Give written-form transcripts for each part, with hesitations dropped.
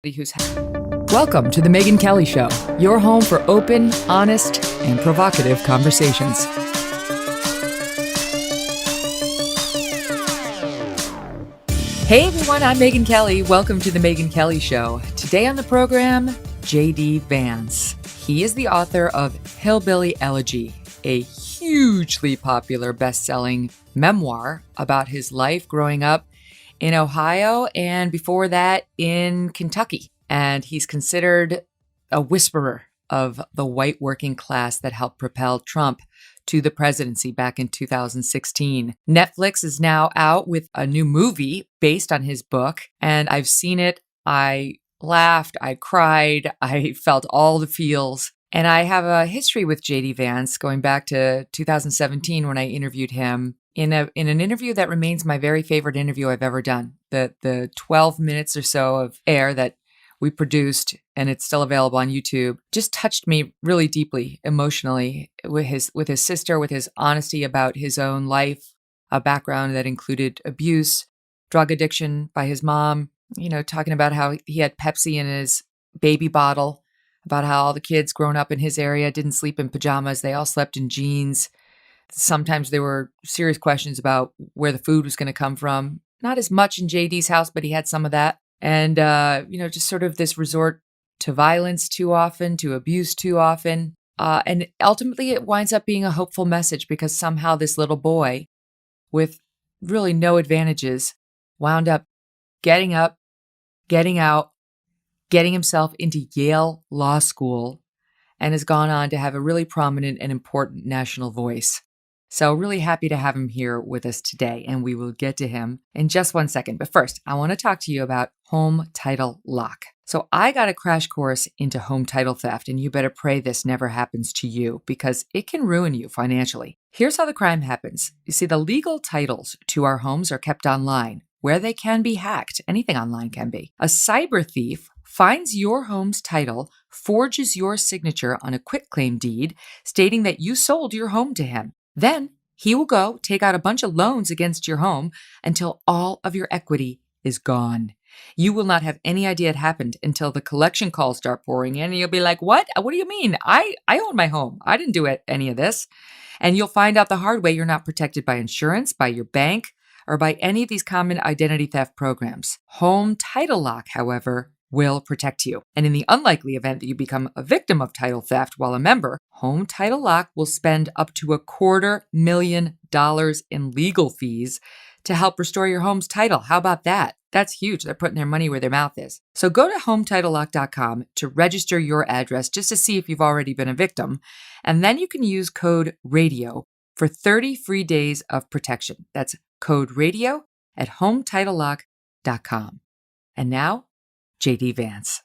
who's Welcome to the Megyn Kelly Show, your home for open, honest, and provocative conversations. Hey everyone, I'm Megyn Kelly. Welcome to the Megyn Kelly Show. Today on the program, J.D. Vance. He is the author of Hillbilly Elegy, a hugely popular best-selling memoir about his life growing up in Ohio and before that in Kentucky. And he's considered a whisperer of the white working class that helped propel Trump to the presidency back in 2016. Netflix is now out with a new movie based on his book, and I've seen it. I laughed, I cried, I felt all the feels. And I have a history with J.D. Vance going back to 2017 when I interviewed him in an interview that remains my very favorite interview I've ever done. The 12 minutes or so of air that we produced, and it's still available on YouTube, just touched me really deeply emotionally with his sister, with his honesty about his own life, a background that included abuse, drug addiction by his mom, talking about how he had Pepsi in his baby bottle, about how all the kids growing up in his area didn't sleep in pajamas. They all slept in jeans. Sometimes there were serious questions about where the food was going to come from. Not as much in JD's house, but he had some of that. And, just sort of this resort to violence too often, to abuse too often. And ultimately it winds up being a hopeful message because somehow this little boy with really no advantages wound up, getting out, getting himself into Yale Law School, and has gone on to have a really prominent and important national voice. So really happy to have him here with us today, and we will get to him in just one second. But first, I want to talk to you about home title lock. So I got a crash course into home title theft, and you better pray this never happens to you because it can ruin you financially. Here's how the crime happens. You see, the legal titles to our homes are kept online, where they can be hacked. Anything online can be. A cyber thief finds your home's title, forges your signature on a quitclaim deed stating that you sold your home to him. Then he will go take out a bunch of loans against your home until all of your equity is gone. You will not have any idea it happened until the collection calls start pouring in, and you'll be like, what? What do you mean? I own my home. I didn't do any of this. And you'll find out the hard way you're not protected by insurance, by your bank, or by any of these common identity theft programs. Home Title Lock, however, will protect you. And in the unlikely event that you become a victim of title theft while a member, Home Title Lock will spend up to $250,000 in legal fees to help restore your home's title. How about that? That's huge. They're putting their money where their mouth is. So go to HometitleLock.com to register your address just to see if you've already been a victim. And then you can use code RADIO for 30 free days of protection. That's code RADIO at HometitleLock.com. And now, J.D. Vance.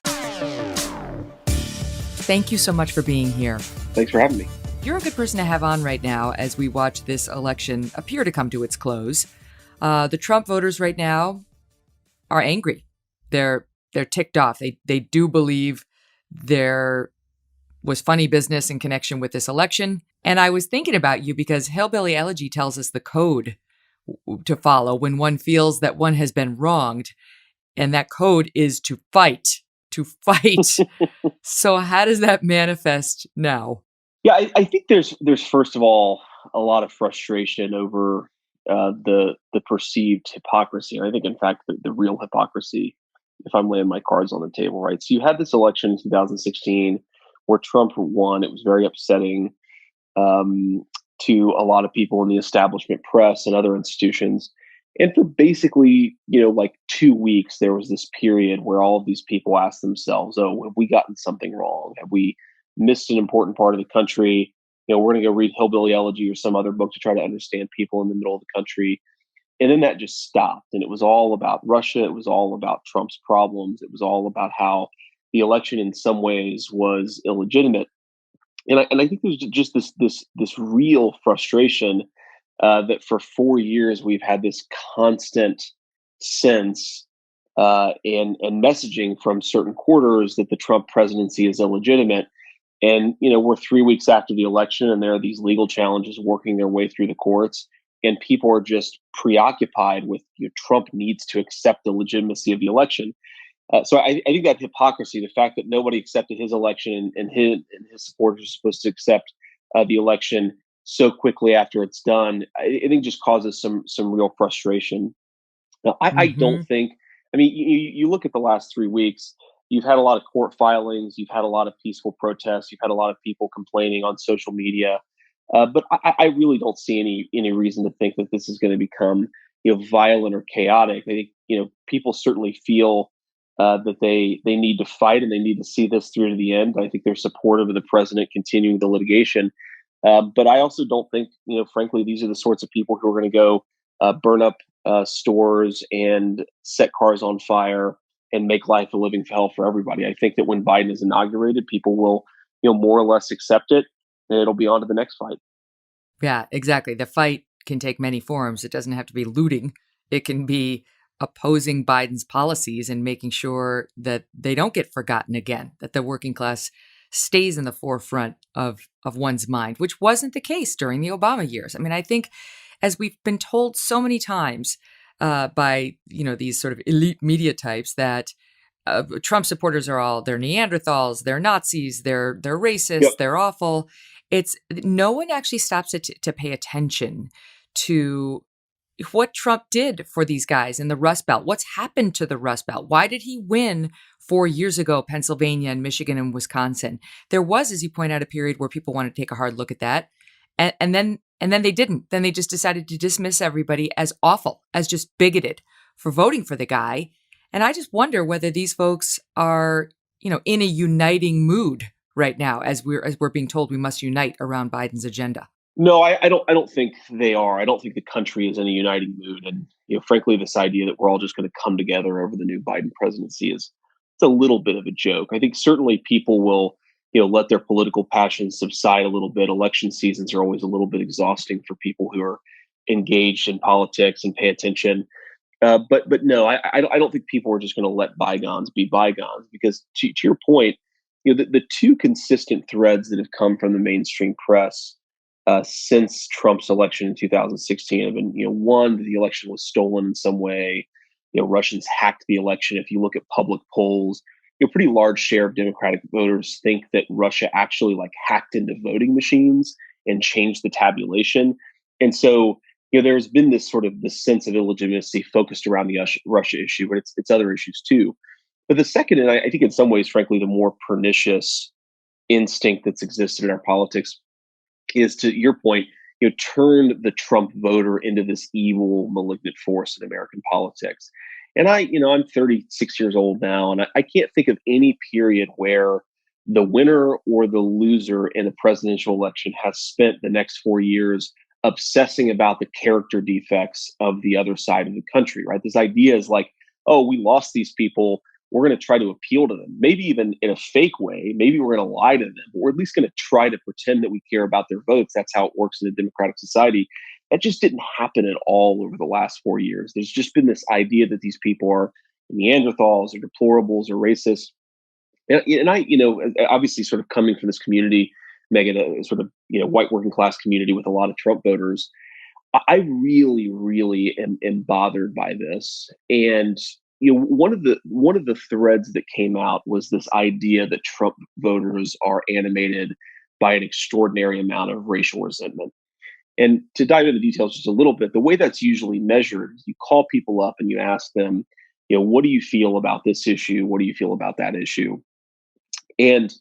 Thank you so much for being here. Thanks for having me. You're a good person to have on right now as we watch this election appear to come to its close. The Trump voters right now are angry. They're ticked off. They do believe there was funny business in connection with this election. And I was thinking about you because Hillbilly Elegy tells us the code to follow when one feels that one has been wronged. And that code is to fight. So how does that manifest now? Yeah, I think there's first of all a lot of frustration over the perceived hypocrisy. And I think, in fact, the real hypocrisy, if I'm laying my cards on the table, right? So you had this election in 2016 where Trump won. It was very upsetting to a lot of people in the establishment press and other institutions. And for basically, like 2 weeks, there was this period where all of these people asked themselves, oh, have we gotten something wrong? Have we missed an important part of the country? We're going to go read Hillbilly Elegy or some other book to try to understand people in the middle of the country. And then that just stopped. And it was all about Russia. It was all about Trump's problems. It was all about how the election in some ways was illegitimate. And I think there's just this real frustration that for 4 years we've had this constant sense and messaging from certain quarters that the Trump presidency is illegitimate. And, we're 3 weeks after the election and there are these legal challenges working their way through the courts. And people are just preoccupied with Trump needs to accept the legitimacy of the election. So I think that hypocrisy, the fact that nobody accepted his election and his supporters are supposed to accept the election so quickly after it's done, I think just causes some real frustration. Now, I don't Hmm. think. I mean, you look at the last 3 weeks. You've had a lot of court filings. You've had a lot of peaceful protests. You've had a lot of people complaining on social media. But I really don't see any reason to think that this is going to become violent or chaotic. I think people certainly feel that they need to fight and they need to see this through to the end. I think they're supportive of the president continuing the litigation. But I also don't think, frankly, these are the sorts of people who are going to go burn up stores and set cars on fire and make life a living hell for everybody. I think that when Biden is inaugurated, people will, more or less accept it, and it'll be on to the next fight. Yeah, exactly. The fight can take many forms. It doesn't have to be looting. It can be opposing Biden's policies and making sure that they don't get forgotten again, that the working class stays in the forefront of one's mind, which wasn't the case during the Obama years. I mean, I think as we've been told so many times by, these sort of elite media types that Trump supporters are all they're Neanderthals, they're Nazis, they're Yep. racist, they're awful. It's no one actually stops to pay attention to what Trump did for these guys in the Rust Belt. What's happened to the Rust Belt? Why did he win 4 years ago, Pennsylvania and Michigan and Wisconsin? There was, as you point out, a period where people wanted to take a hard look at that. And then they didn't. Then they just decided to dismiss everybody as awful, as just bigoted for voting for the guy. And I just wonder whether these folks are, in a uniting mood right now, as we're being told we must unite around Biden's agenda. No, I don't think they are. I don't think the country is in a uniting mood. And frankly, this idea that we're all just going to come together over the new Biden presidency is it's a little bit of a joke. I think certainly people will let their political passions subside a little bit. Election seasons are always a little bit exhausting for people who are engaged in politics and pay attention. But no, I don't think people are just going to let bygones be bygones because to your point, the two consistent threads that have come from the mainstream press since Trump's election in 2016 have been, one, that the election was stolen in some way. Russians hacked the election. If you look at public polls, a pretty large share of Democratic voters think that Russia actually like hacked into voting machines and changed the tabulation. And so, there's been this sort of this sense of illegitimacy focused around the Russia issue, but it's other issues too. But the second, and I think in some ways, frankly, the more pernicious instinct that's existed in our politics is, to your point, turn the Trump voter into this evil, malignant force in American politics. And I'm 36 years old now, and I can't think of any period where the winner or the loser in a presidential election has spent the next 4 years obsessing about the character defects of the other side of the country, right? This idea is like, oh, we lost these people. We're going to try to appeal to them, maybe even in a fake way. Maybe we're going to lie to them, but we're at least going to try to pretend that we care about their votes. That's how it works in a democratic society. That just didn't happen at all over the last 4 years. There's just been this idea that these people are Neanderthals or deplorables or racist. And I, obviously sort of coming from this community, Megan, a sort of, white working class community with a lot of Trump voters, I really, really am bothered by this. And one of the threads that came out was this idea that Trump voters are animated by an extraordinary amount of racial resentment. And to dive into the details just a little bit, the way that's usually measured is you call people up and you ask them, what do you feel about this issue? What do you feel about that issue? And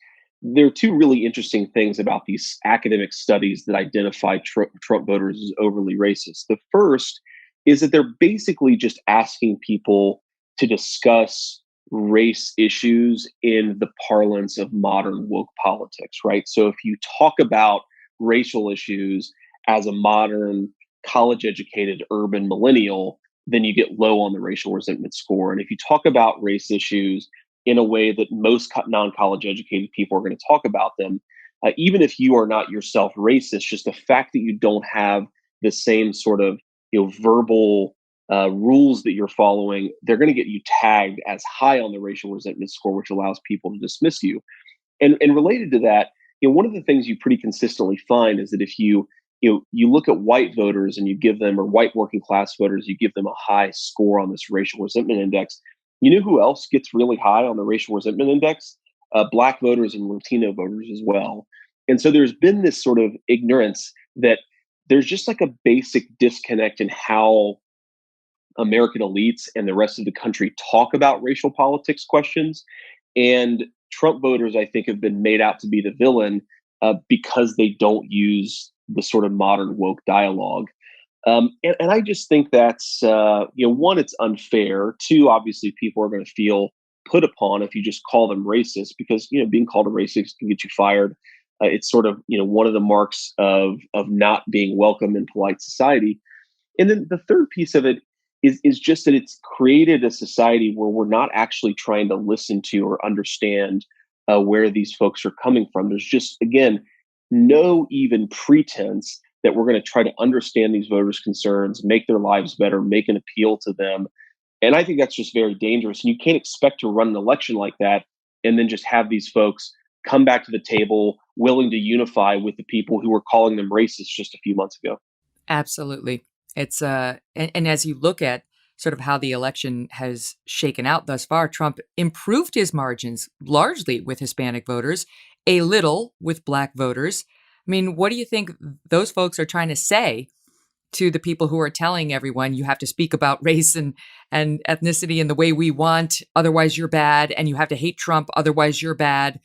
there are two really interesting things about these academic studies that identify Trump voters as overly racist. The first is that they're basically just asking people to discuss race issues in the parlance of modern woke politics, right? So if you talk about racial issues as a modern, college educated urban millennial, then you get low on the racial resentment score. And if you talk about race issues in a way that most non-college educated people are going to talk about them, even if you are not yourself racist, just the fact that you don't have the same sort of verbal rules that you're following, they're going to get you tagged as high on the racial resentment score, which allows people to dismiss you. And related to that, one of the things you pretty consistently find is that if you look at white voters and you give them, or white working class voters, you give them a high score on this racial resentment index, You know who else gets really high on the racial resentment index? Black voters and Latino voters as well. And so there's been this sort of ignorance that there's just like a basic disconnect in how American elites and the rest of the country talk about racial politics questions. And Trump voters, I think, have been made out to be the villain because they don't use the sort of modern woke dialogue. And I just think that's, one, it's unfair. Two, obviously, people are going to feel put upon if you just call them racist because, being called a racist can get you fired. It's sort of, one of the marks of not being welcome in polite society. And then the third piece of it is just that it's created a society where we're not actually trying to listen to or understand where these folks are coming from. There's just, again, no even pretense that we're going to try to understand these voters' concerns, make their lives better, make an appeal to them. And I think that's just very dangerous. And you can't expect to run an election like that and then just have these folks come back to the table willing to unify with the people who were calling them racist just a few months ago. Absolutely. It's and as you look at sort of how the election has shaken out thus far, Trump improved his margins largely with Hispanic voters, a little with Black voters. I mean, what do you think those folks are trying to say to the people who are telling everyone you have to speak about race and ethnicity in the way we want, otherwise you're bad, and you have to hate Trump, otherwise you're bad?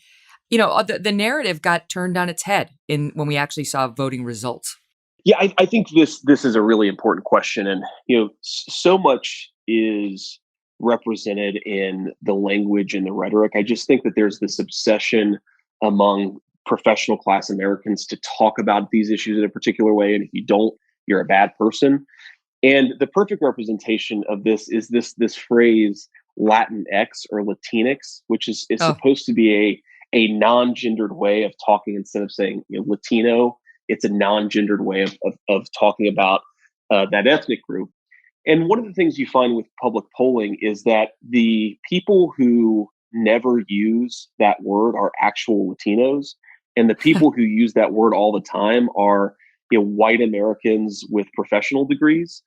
The narrative got turned on its head in when we actually saw voting results. Yeah, I think this is a really important question, and so much is represented in the language and the rhetoric. I just think that there's this obsession among professional class Americans to talk about these issues in a particular way, and if you don't, you're a bad person. And the perfect representation of this is this phrase Latinx or Latinx, which is Oh, supposed to be a non-gendered way of talking instead of saying Latino. It's a non-gendered way of talking about that ethnic group. And one of the things you find with public polling is that the people who never use that word are actual Latinos, and the people who use that word all the time are white Americans with professional degrees.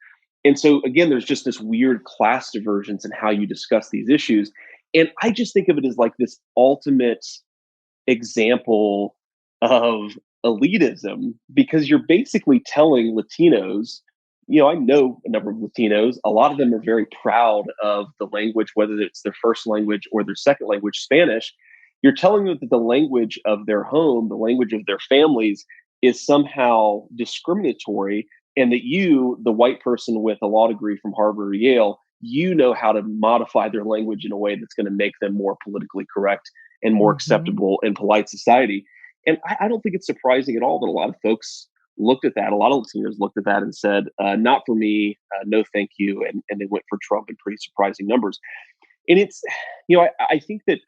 And so again, there's just this weird class divergence in how you discuss these issues. And I just think of it as like this ultimate example of elitism because you're basically telling Latinos, I know a number of Latinos, a lot of them are very proud of the language, whether it's their first language or their second language, Spanish. You're telling them that the language of their home, the language of their families, is somehow discriminatory, and that you, the white person with a law degree from Harvard or Yale, you know how to modify their language in a way that's going to make them more politically correct and more hmm. acceptable in polite society. And I don't think it's surprising at all that a lot of folks looked at that. A lot of listeners looked at that and said, not for me, no thank you. And they went for Trump in pretty surprising numbers. And it's, I think that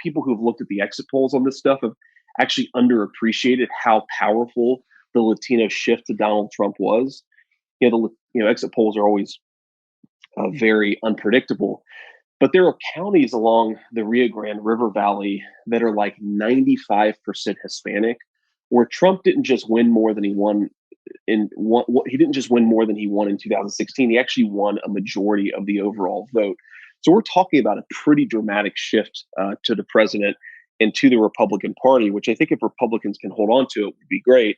people who've looked at the exit polls on this stuff have actually underappreciated how powerful the Latino shift to Donald Trump was. Exit polls are always very unpredictable. But there are counties along the Rio Grande River Valley that are like 95% Hispanic, where Trump didn't just win more than he won he didn't just win more than he won in 2016. He actually won a majority of the overall vote. So we're talking about a pretty dramatic shift to the president and to the Republican Party, which I think if Republicans can hold on to it would be great.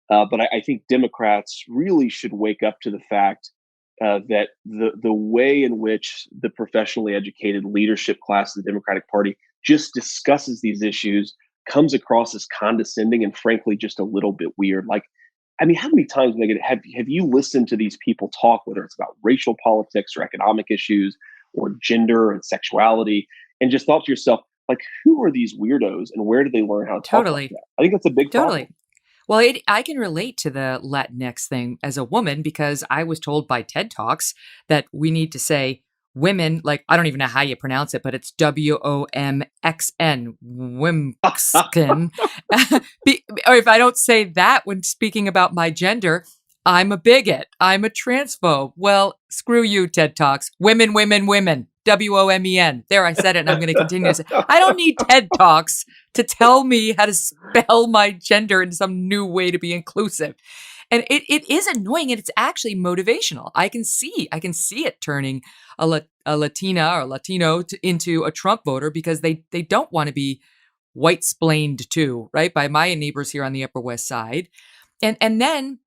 But I think Democrats really should wake up to the fact that the way in which the professionally educated leadership class of the Democratic Party just discusses these issues comes across as condescending and frankly just a little bit weird. Like, I mean, how many times, Megan, have you listened to these people talk, whether it's about racial politics or economic issues or gender and sexuality, and just thought to yourself, like, who are these weirdos and where did they learn how to talk like Totally. that? I think that's a big problem. Totally. Well, I can relate to the Latinx thing as a woman because I was told by TED Talks that we need to say women, like, I don't even know how you pronounce it, but it's WOMXN, Wimxkin. Or if I don't say that when speaking about my gender, I'm a bigot. I'm a transphobe. Well, screw you, TED Talks. Women, women, women. WOMEN. There, I said it, and I'm going to continue to say. I don't need TED Talks to tell me how to spell my gender in some new way to be inclusive. And it is annoying, and it's actually motivational. I can see it turning a Latina or Latino into a Trump voter because they don't want to be white splained too, right? By my neighbors here on the Upper West Side. And then,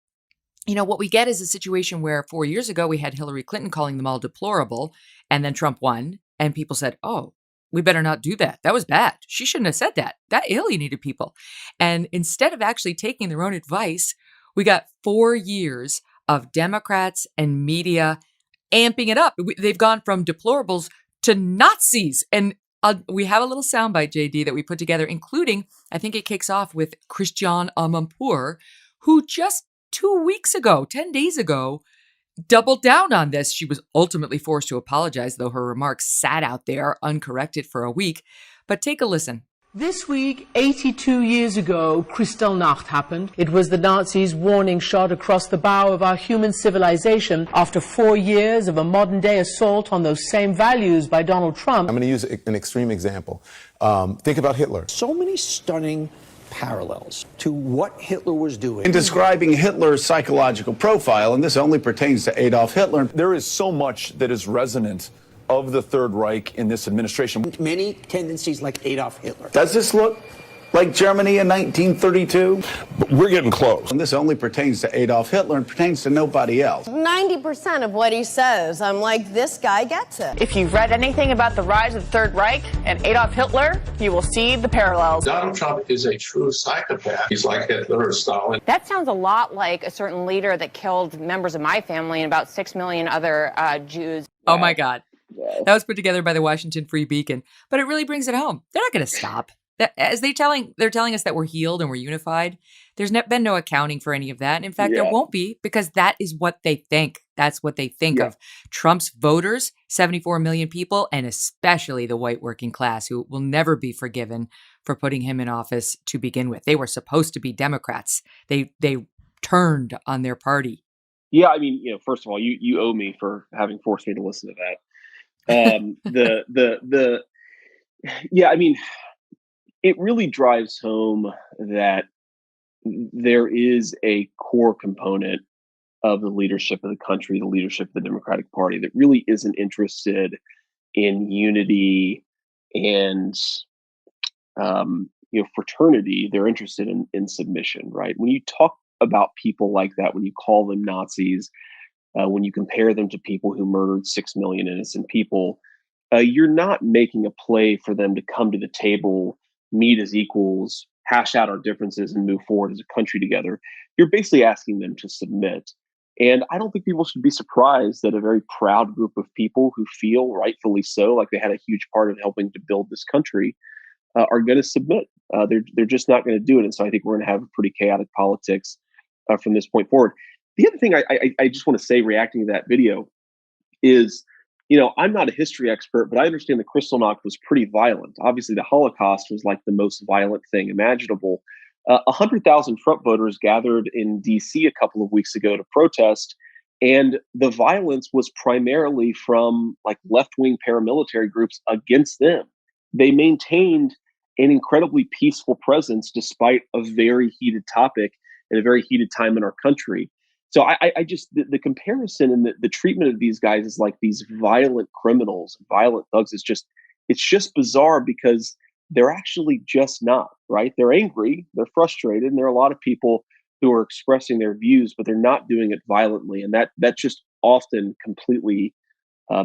what we get is a situation where 4 years ago we had Hillary Clinton calling them all deplorable, and then Trump won, and people said, "Oh, we better not do that. That was bad. She shouldn't have said that. That alienated people." And instead of actually taking their own advice, we got 4 years of Democrats and media amping it up. They've gone from deplorables to Nazis. And we have a little soundbite, JD, that we put together, including, I think it kicks off with Christiane Amanpour, who just 2 weeks ago, 10 days ago, doubled down on this. She was ultimately forced to apologize, though her remarks sat out there uncorrected for a week. But take a listen. This week, 82 years ago, Kristallnacht happened. It was the Nazis' warning shot across the bow of our human civilization after 4 years of a modern-day assault on those same values by Donald Trump. I'm going to use an extreme example. Think about Hitler. So many stunning parallels to what Hitler was doing. In describing Hitler's psychological profile, and this only pertains to Adolf Hitler, there is so much that is resonant of the Third Reich in this administration. Many tendencies like Adolf Hitler. Does this look like Germany in 1932? But we're getting close. And this only pertains to Adolf Hitler and pertains to nobody else. 90% of what he says, I'm like, this guy gets it. If you've read anything about the rise of the Third Reich and Adolf Hitler, you will see the parallels. Donald Trump is a true psychopath. He's like Hitler or Stalin. That sounds a lot like a certain leader that killed members of my family and about 6 million other Jews. Oh, my God. That was put together by the Washington Free Beacon. But it really brings it home. They're not going to stop. As they're telling us that we're healed and we're unified, there's been no accounting for any of that. And in fact, there won't be, because that is what they think. That's what they think of Trump's voters, 74 million people, and especially the white working class, who will never be forgiven for putting him in office to begin with. They were supposed to be Democrats. They turned on their party. Yeah, I mean, first of all, you owe me for having forced me to listen to that. I mean, it really drives home that there is a core component of the leadership of the country, the leadership of the Democratic Party, that really isn't interested in unity and fraternity. They're interested in submission, right? When you talk about people like that, when you call them Nazis, when you compare them to people who murdered 6 million innocent people, you're not making a play for them to come to the table, meet as equals, hash out our differences, and move forward as a country together. You're basically asking them to submit. And I don't think people should be surprised that a very proud group of people who feel, rightfully so, like they had a huge part of helping to build this country, are going to submit. They're just not going to do it. And so I think we're going to have a pretty chaotic politics from this point forward. The other thing I just want to say, reacting to that video, is, I'm not a history expert, but I understand the Kristallnacht was pretty violent. Obviously, the Holocaust was like the most violent thing imaginable. 100,000 Trump voters gathered in D.C. a couple of weeks ago to protest, and the violence was primarily from like left-wing paramilitary groups against them. They maintained an incredibly peaceful presence despite a very heated topic and a very heated time in our country. So I just, the comparison and the treatment of these guys is like these violent criminals, violent thugs. It's just bizarre, because they're actually just not, right? They're angry, they're frustrated, and there are a lot of people who are expressing their views, but they're not doing it violently. And that's just often completely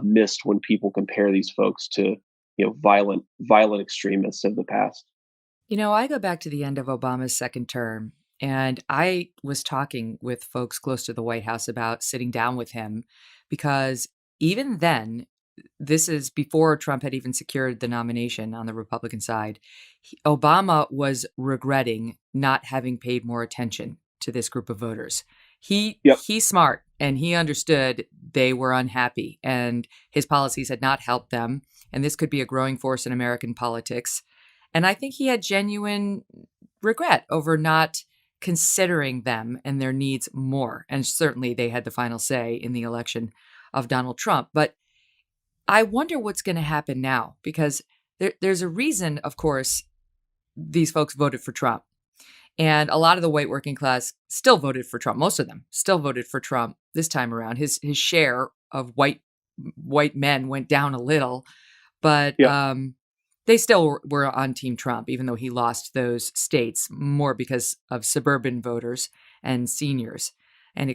missed when people compare these folks to, violent extremists of the past. I go back to the end of Obama's second term. And I was talking with folks close to the White House about sitting down with him, because even then, this is before Trump had even secured the nomination on the Republican side, Obama was regretting not having paid more attention to this group of voters. He's smart, and he understood they were unhappy, and his policies had not helped them. And this could be a growing force in American politics. And I think he had genuine regret over not considering them and their needs more. And certainly they had the final say in the election of Donald Trump. But I wonder what's going to happen now, because there's a reason, of course, these folks voted for Trump. And a lot of the white working class still voted for Trump. Most of them still voted for Trump this time around. His share of white white men went down a little, but Yeah. they still were on Team Trump, even though he lost those states more because of suburban voters and seniors. And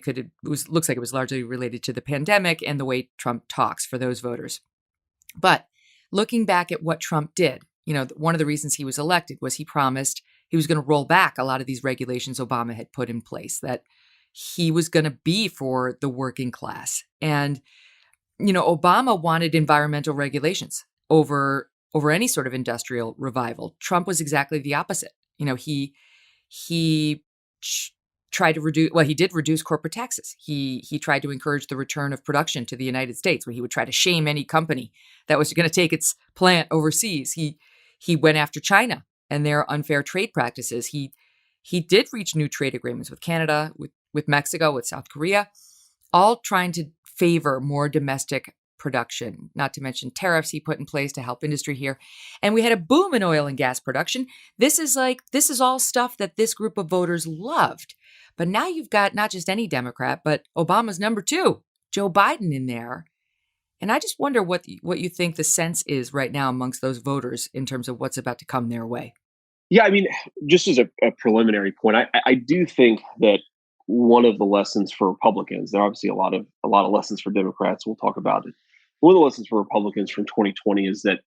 looks like it was largely related to the pandemic and the way Trump talks for those voters. But looking back at what Trump did, one of the reasons he was elected was he promised he was going to roll back a lot of these regulations Obama had put in place, that he was going to be for the working class. And, Obama wanted environmental regulations over any sort of industrial revival. Trump was exactly the opposite. He tried to reduce, well, he did reduce corporate taxes. He tried to encourage the return of production to the United States, where he would try to shame any company that was going to take its plant overseas. He went after China and their unfair trade practices. He did reach new trade agreements with Canada, with Mexico, with South Korea, all trying to favor more domestic production, not to mention tariffs he put in place to help industry here. And we had a boom in oil and gas production. This is all stuff that this group of voters loved. But now you've got not just any Democrat, but Obama's number 2, Joe Biden, in there. And I just wonder what you think the sense is right now amongst those voters in terms of what's about to come their way. Yeah, I mean, just as a preliminary point, I do think that one of the lessons for Republicans, there are obviously a lot of lessons for Democrats. We'll talk about it. One of the lessons for Republicans from 2020 is that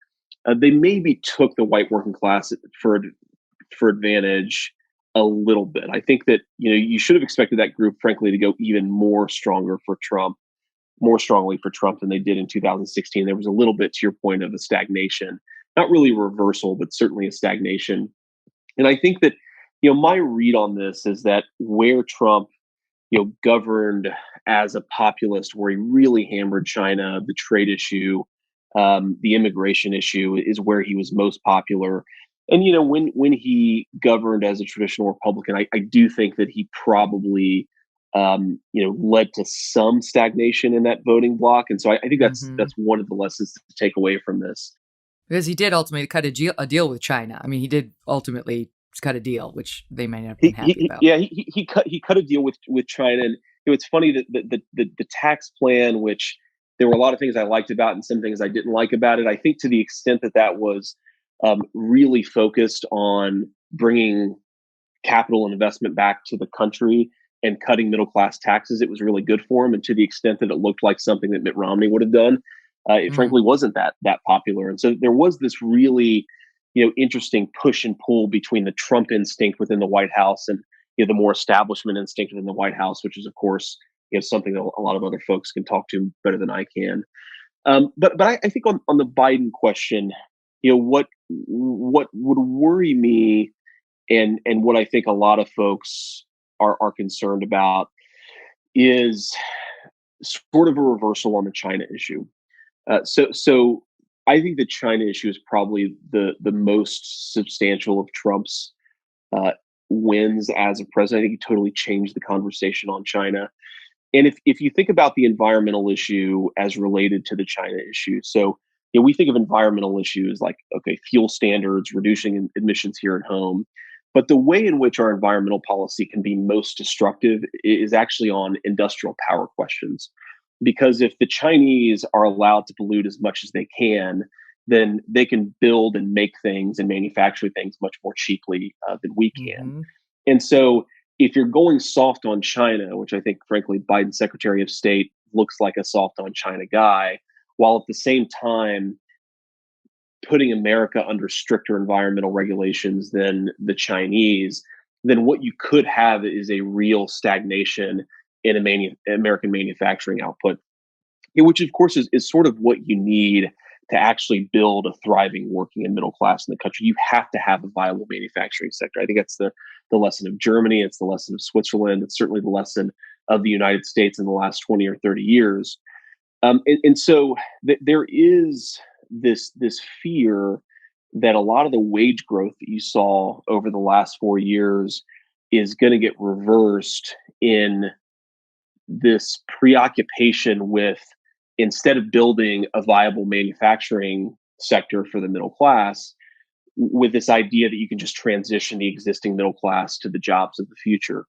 they maybe took the white working class for advantage a little bit. I think that you should have expected that group, frankly, to go even more strongly for Trump than they did in 2016. There was a little bit, to your point, of a stagnation, not really a reversal, but certainly a stagnation. And I think that my read on this is that where Trump governed as a populist, where he really hammered China, the trade issue, the immigration issue, is where he was most popular. And when he governed as a traditional Republican, I do think that he probably led to some stagnation in that voting bloc. And so I think that's one of the lessons to take away from this. Because he did ultimately cut a deal with China. I mean, he did ultimately cut a deal, which they may not have been happy about. Yeah, he cut a deal with China, and it's funny that the tax plan, which there were a lot of things I liked about and some things I didn't like about it. I think to the extent that was really focused on bringing capital and investment back to the country and cutting middle class taxes, it was really good for him. And to the extent that it looked like something that Mitt Romney would have done, it frankly wasn't that popular. And so there was this really interesting push and pull between the Trump instinct within the White House and the more establishment instinct within the White House, which is of course something that a lot of other folks can talk to better than I can. But I think on the Biden question, what would worry me, and what I think a lot of folks are concerned about, is sort of a reversal on the China issue. So I think the China issue is probably the most substantial of Trump's wins as a president. I think he totally changed the conversation on China. And if you think about the environmental issue as related to the China issue, so we think of environmental issues like, okay, fuel standards, reducing emissions here at home. But the way in which our environmental policy can be most destructive is actually on industrial power questions. Because if the Chinese are allowed to pollute as much as they can, then they can build and make things and manufacture things much more cheaply than we can. And so if you're going soft on China, which I think, frankly, Biden's Secretary of State looks like a soft on China guy, while at the same time putting America under stricter environmental regulations than the Chinese, then what you could have is a real stagnation in American manufacturing output, which of course is sort of what you need to actually build a thriving working and middle class in the country. You have to have a viable manufacturing sector. I think that's the lesson of Germany. It's the lesson of Switzerland. It's certainly the lesson of the United States in the last 20 or 30 years. And so there is this fear that a lot of the wage growth that you saw over the last 4 years is going to get reversed in this preoccupation with, instead of building a viable manufacturing sector for the middle class, with this idea that you can just transition the existing middle class to the jobs of the future.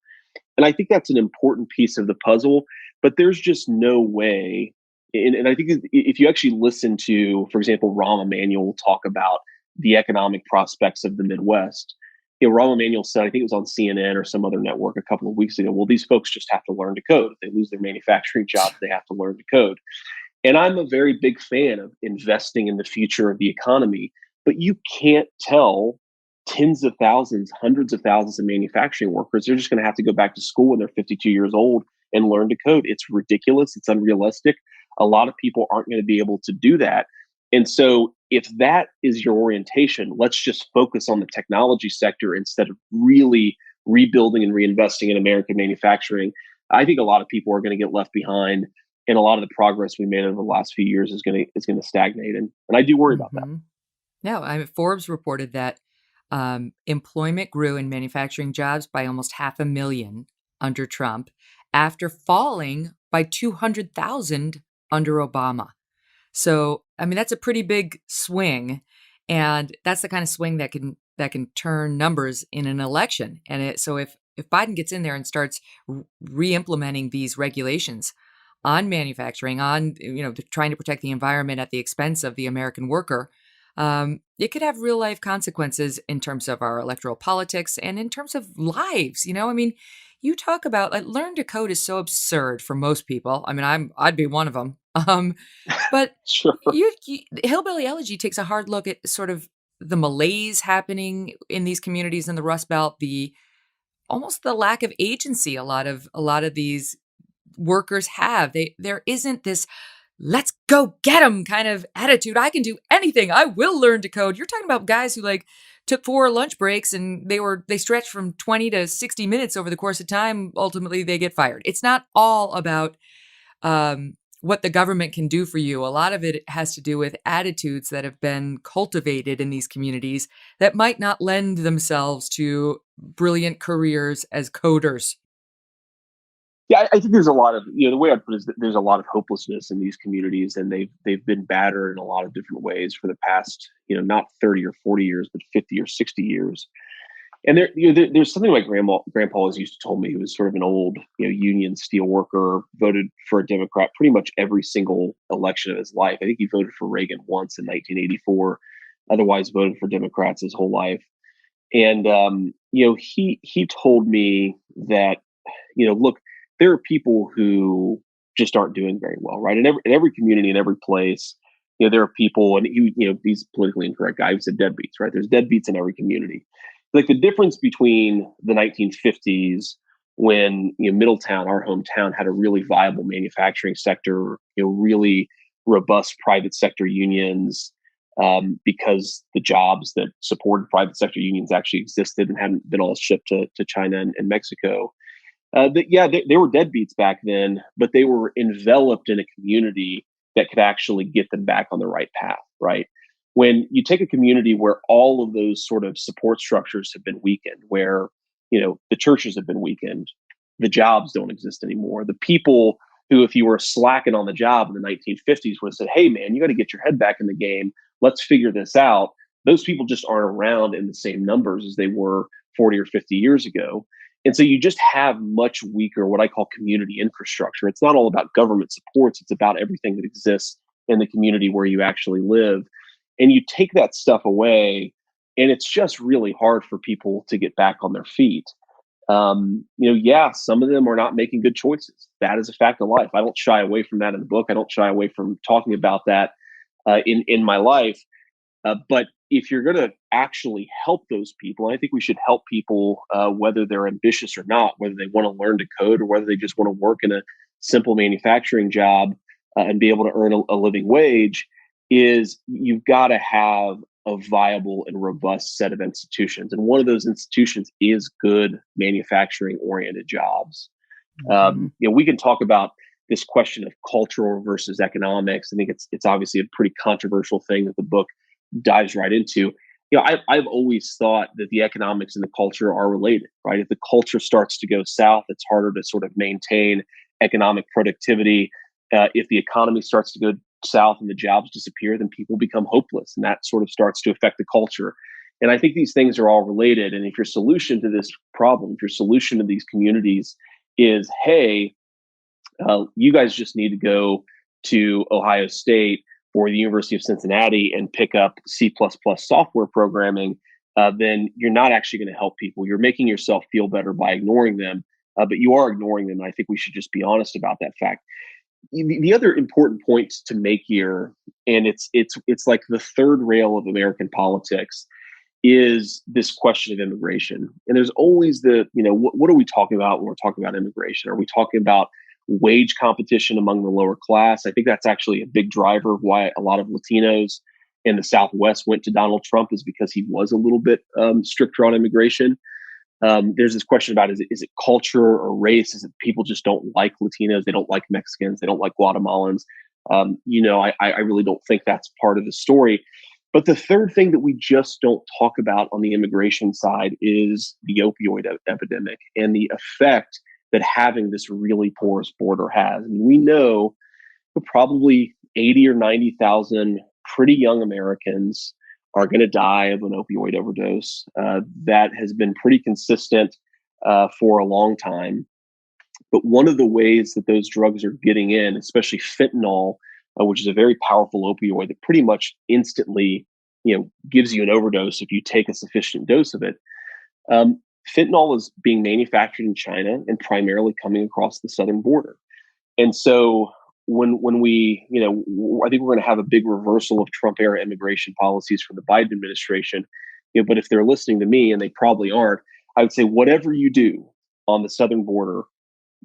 And I think that's an important piece of the puzzle, but there's just no way And I think if you actually listen to, for example, Rahm Emanuel talk about the economic prospects of the Midwest, Rahm Emanuel said, I think it was on CNN or some other network a couple of weeks ago, well, these folks just have to learn to code. If they lose their manufacturing jobs, they have to learn to code. And I'm a very big fan of investing in the future of the economy, but you can't tell tens of thousands, hundreds of thousands of manufacturing workers, they're just going to have to go back to school when they're 52 years old and learn to code. It's ridiculous. It's unrealistic. A lot of people aren't going to be able to do that. And so if that is your orientation, let's just focus on the technology sector instead of really rebuilding and reinvesting in American manufacturing. I think a lot of people are going to get left behind, and a lot of the progress we made over the last few years is going to stagnate. And I do worry about that. No, Forbes reported that employment grew in manufacturing jobs by almost 500,000 under Trump, after falling by 200,000 under Obama. So, I mean, that's a pretty big swing, and that's the kind of swing that can turn numbers in an election. And so if Biden gets in there and starts re-implementing these regulations on manufacturing, on trying to protect the environment at the expense of the American worker, it could have real life consequences in terms of our electoral politics and in terms of lives. I mean, you talk about learn to code is so absurd for most people. I mean, I'd be one of them. But Sure. Hillbilly Elegy takes a hard look at sort of the malaise happening in these communities in the Rust Belt, almost the lack of agency a lot of these workers have. There isn't this let's go get them kind of attitude. I can do anything. I will learn to code. You're talking about guys who took 4 lunch breaks and they stretched from 20 to 60 minutes over the course of time. Ultimately, they get fired. It's not all about what the government can do for you. A lot of it has to do with attitudes that have been cultivated in these communities that might not lend themselves to brilliant careers as coders. Yeah, I think there's a lot of, the way I'd put it is that there's a lot of hopelessness in these communities, and they've been battered in a lot of different ways for the past, not 30 or 40 years, but 50 or 60 years. And there's something my grandpa always used to tell me. He was sort of an old, union steel worker, voted for a Democrat pretty much every single election of his life. I think he voted for Reagan once in 1984, otherwise voted for Democrats his whole life. And, he told me that, look, there are people who just aren't doing very well, right? In every community, in every place, there are people, and he's politically incorrect guy who said deadbeats, right? There's deadbeats in every community. Like the difference between the 1950s, when Middletown, our hometown, had a really viable manufacturing sector, really robust private sector unions, because the jobs that supported private sector unions actually existed and hadn't been all shipped to China and Mexico. They were deadbeats back then, but they were enveloped in a community that could actually get them back on the right path, right? When you take a community where all of those sort of support structures have been weakened, where, the churches have been weakened, the jobs don't exist anymore. The people who, if you were slacking on the job in the 1950s, would have said, hey, man, you got to get your head back in the game. Let's figure this out. Those people just aren't around in the same numbers as they were 40 or 50 years ago. And so you just have much weaker, what I call community infrastructure. It's not all about government supports. It's about everything that exists in the community where you actually live. And you take that stuff away, and it's just really hard for people to get back on their feet. Some of them are not making good choices. That is a fact of life. I don't shy away from that in the book. I don't shy away from talking about that in my life. But if you're going to actually help those people, I think we should help people, whether they're ambitious or not, whether they want to learn to code or whether they just want to work in a simple manufacturing job and be able to earn a living wage, is you've got to have a viable and robust set of institutions. And one of those institutions is good manufacturing oriented jobs. We can talk about this question of cultural versus economics. I think it's obviously a pretty controversial thing that the book dives right into. I've always thought that the economics and the culture are related, right? If the culture starts to go south, it's harder to sort of maintain economic productivity. If the economy starts to go south and the jobs disappear, then people become hopeless, and that sort of starts to affect the culture. And I think these things are all related. And if your solution to this problem, if your solution to these communities is, hey, you guys just need to go to Ohio State or the University of Cincinnati and pick up C++ software programming, then you're not actually going to help people. You're making yourself feel better by ignoring them, but you are ignoring them. And I think we should just be honest about that fact. The other important point to make here, and it's like the third rail of American politics, is this question of immigration. And there's always what are we talking about when we're talking about immigration? Are we talking about wage competition among the lower class? I think that's actually a big driver of why a lot of Latinos in the Southwest went to Donald Trump, is because he was a little bit stricter on immigration. There's this question about, is it culture or race? Is it people just don't like Latinos? They don't like Mexicans. They don't like Guatemalans. I really don't think that's part of the story. But the third thing that we just don't talk about on the immigration side is the opioid epidemic and the effect that having this really porous border has. And we know probably 80 or 90,000 pretty young Americans are going to die of an opioid overdose. That has been pretty consistent for a long time. But one of the ways that those drugs are getting in, especially fentanyl, which is a very powerful opioid that pretty much instantly, gives you an overdose if you take a sufficient dose of it. Fentanyl is being manufactured in China and primarily coming across the southern border. And so when we, I think we're going to have a big reversal of Trump era immigration policies from the Biden administration. But if they're listening to me, and they probably aren't, I would say whatever you do on the southern border,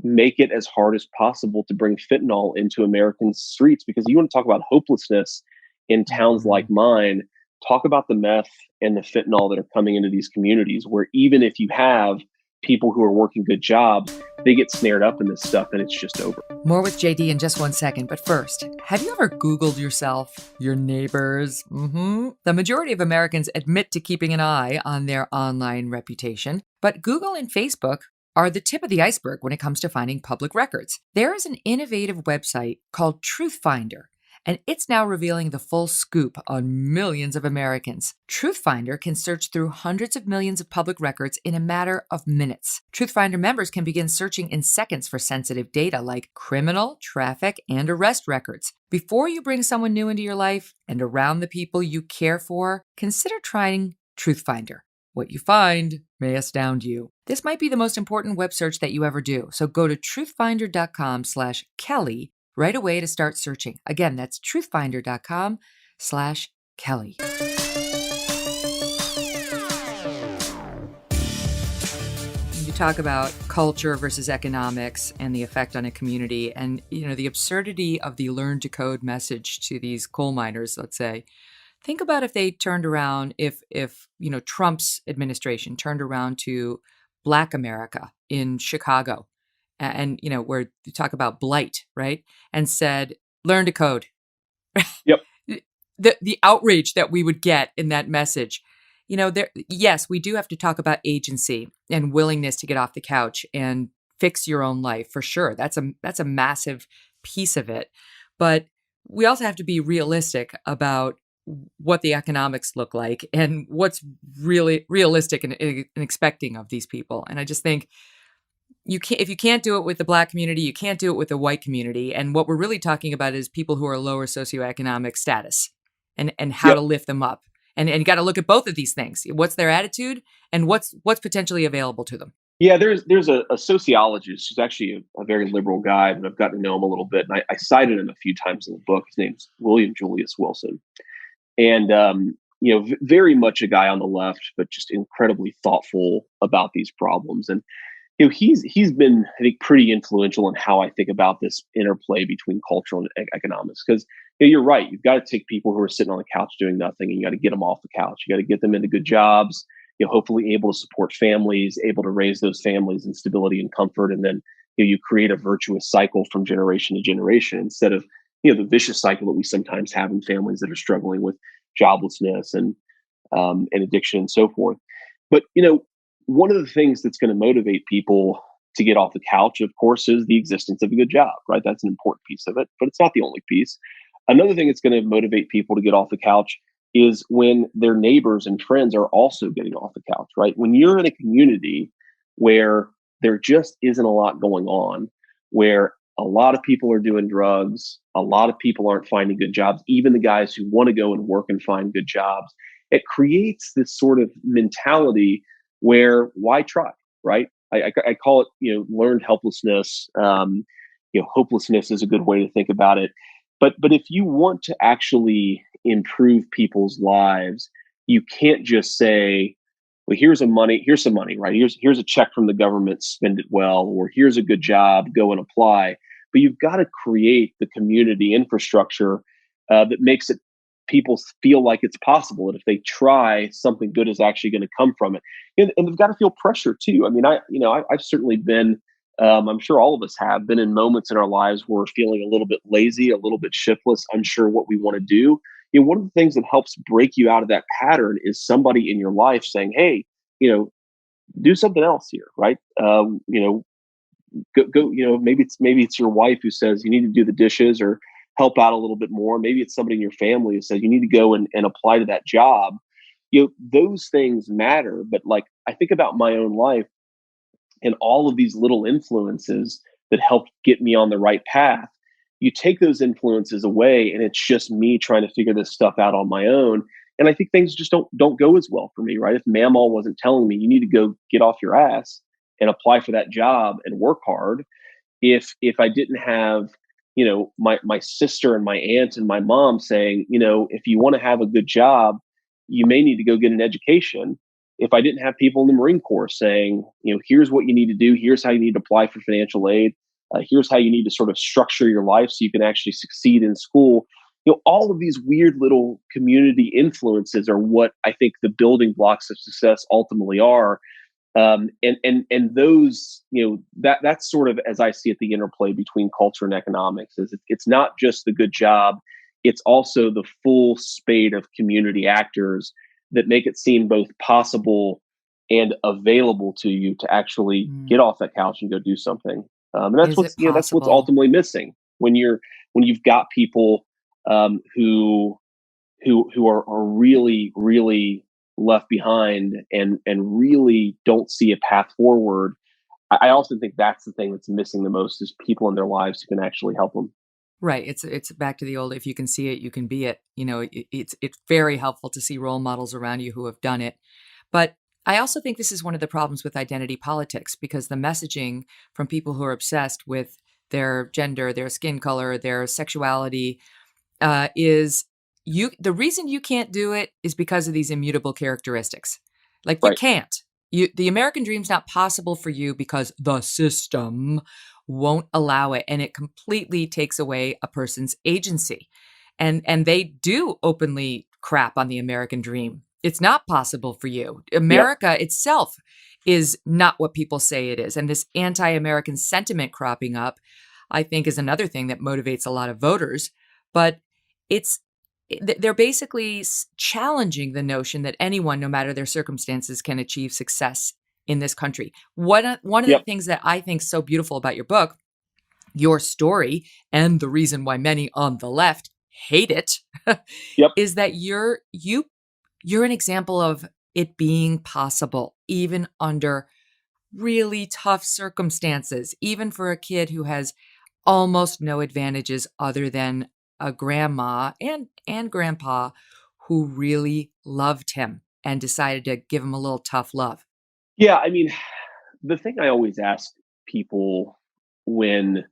make it as hard as possible to bring fentanyl into American streets, because you want to talk about hopelessness in towns like mine. Talk about the meth and the fentanyl that are coming into these communities, where even if you have people who are working good jobs, they get snared up in this stuff and it's just over. More with JD in just one second. But first, have you ever Googled yourself, your neighbors? The majority of Americans admit to keeping an eye on their online reputation, but Google and Facebook are the tip of the iceberg when it comes to finding public records. There is an innovative website called Truth Finder, and it's now revealing the full scoop on millions of Americans. Truth Finder can search through hundreds of millions of public records in a matter of minutes. Truth Finder members can begin searching in seconds for sensitive data like criminal, traffic, and arrest records. Before you bring someone new into your life and around the people you care for, consider trying Truth Finder. What you find may astound you. This might be the most important web search that you ever do. So go to truthfinder.com/Kelly right away to start searching. Again, that's truthfinder.com/Kelly. You talk about culture versus economics and the effect on a community, and the absurdity of the learn to code message to these coal miners, let's say. Think about if they turned around, if Trump's administration turned around to Black America in Chicago, and where you talk about blight, right? And said, learn to code. Yep. The outrage that we would get in that message. Yes, we do have to talk about agency and willingness to get off the couch and fix your own life, for sure. That's a massive piece of it. But we also have to be realistic about what the economics look like and what's really realistic and expecting of these people. And I just think if you can't do it with the Black community, you can't do it with the white community. And what we're really talking about is people who are lower socioeconomic status and how to lift them up. And you got to look at both of these things. What's their attitude and what's potentially available to them? Yeah, there's a sociologist who's actually a very liberal guy, and I've gotten to know him a little bit. And I cited him a few times in the book. His name's William Julius Wilson. And, very much a guy on the left, but just incredibly thoughtful about these problems. And, he's been, I think, pretty influential in how I think about this interplay between culture and economics. Because you're right. You've got to take people who are sitting on the couch doing nothing, and you got to get them off the couch. You got to get them into good jobs, hopefully able to support families, able to raise those families in stability and comfort. And then, you create a virtuous cycle from generation to generation, instead of the vicious cycle that we sometimes have in families that are struggling with joblessness and addiction and so forth. But one of the things that's going to motivate people to get off the couch, of course, is the existence of a good job, right? That's an important piece of it, but it's not the only piece. Another thing that's going to motivate people to get off the couch is when their neighbors and friends are also getting off the couch, right? When you're in a community where there just isn't a lot going on, where a lot of people are doing drugs. A lot of people aren't finding good jobs, even the guys who want to go and work and find good jobs. It creates this sort of mentality where why try, right? I call it, learned helplessness. Hopelessness is a good way to think about it. But if you want to actually improve people's lives, you can't just say, well, here's some money, right? Here's a check from the government, spend it well, or here's a good job, go and apply. But you've got to create the community infrastructure that makes it people feel like it's possible. And if they try, something good is actually going to come from it. And they've got to feel pressure too. I mean, I've certainly been, I'm sure all of us have been in moments in our lives where we're feeling a little bit lazy, a little bit shiftless, unsure what we want to do. One of the things that helps break you out of that pattern is somebody in your life saying, "Hey, do something else here, right? Go. Maybe it's your wife who says you need to do the dishes or help out a little bit more. Maybe it's somebody in your family who says you need to go and apply to that job. Those things matter. But like I think about my own life and all of these little influences that helped get me on the right path. You take those influences away, and it's just me trying to figure this stuff out on my own. And I think things just don't go as well for me, right? If Mamaw wasn't telling me you need to go get off your ass and apply for that job and work hard, if I didn't have my sister and my aunt and my mom saying, if you want to have a good job, you may need to go get an education. If I didn't have people in the Marine Corps saying, here's what you need to do, here's how you need to apply for financial aid, here's how you need to sort of structure your life so you can actually succeed in school. All of these weird little community influences are what I think the building blocks of success ultimately are. And those, that's sort of, as I see it, the interplay between culture and economics is it's not just the good job. It's also the full spade of community actors that make it seem both possible and available to you to actually get off that couch and go do something. And that's that's what's ultimately missing when you've got people who are really, really left behind and really don't see a path forward. I also think that's the thing that's missing the most is people in their lives who can actually help them. Right. It's back to the old, if you can see it, you can be it. It's very helpful to see role models around you who have done it. But I also think this is one of the problems with identity politics, because the messaging from people who are obsessed with their gender, their skin color, their sexuality is the reason you can't do it is because of these immutable characteristics. Like you can't. The American dream's not possible for you because the system won't allow it, and it completely takes away a person's agency. And they do openly crap on the American dream. It's not possible for you. America itself is not what people say it is. And this anti-American sentiment cropping up, I think, is another thing that motivates a lot of voters. But they're basically challenging the notion that anyone, no matter their circumstances, can achieve success in this country. One of the things that I think is so beautiful about your book, your story, and the reason why many on the left hate it, is that you're an example of it being possible, even under really tough circumstances, even for a kid who has almost no advantages other than a grandma and grandpa who really loved him and decided to give him a little tough love. Yeah, I mean, the thing I always ask people when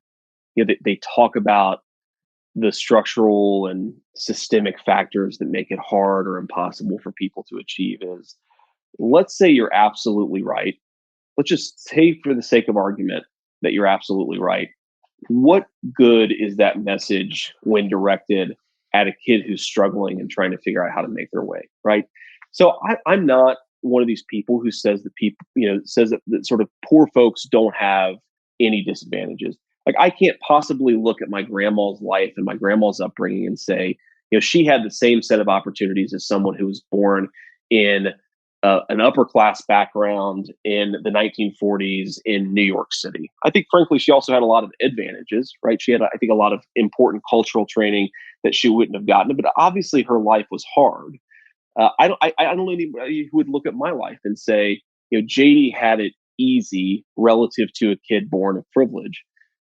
they talk about the structural and systemic factors that make it hard or impossible for people to achieve is, let's say you're absolutely right. Let's just say, for the sake of argument, that you're absolutely right. What good is that message when directed at a kid who's struggling and trying to figure out how to make their way, right? So I'm not one of these people who says that that sort of poor folks don't have any disadvantages. Like, I can't possibly look at my grandma's life and my grandma's upbringing and say, she had the same set of opportunities as someone who was born in an upper class background in the 1940s in New York City. I think, frankly, she also had a lot of advantages, right? She had, I think, a lot of important cultural training that she wouldn't have gotten, but obviously her life was hard. I don't know anybody who would look at my life and say, JD had it easy relative to a kid born of privilege.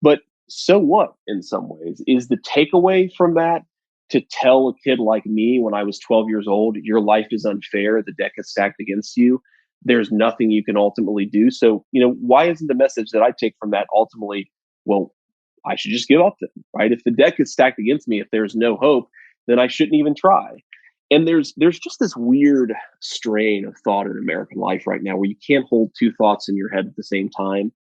But so what in some ways? Is the takeaway from that to tell a kid like me when I was 12 years old, your life is unfair, the deck is stacked against you, there's nothing you can ultimately do? So, why isn't the message that I take from that ultimately, well, I should just give up then, right? If the deck is stacked against me, if there's no hope, then I shouldn't even try. And there's just this weird strain of thought in American life right now where you can't hold two thoughts in your head at the same time.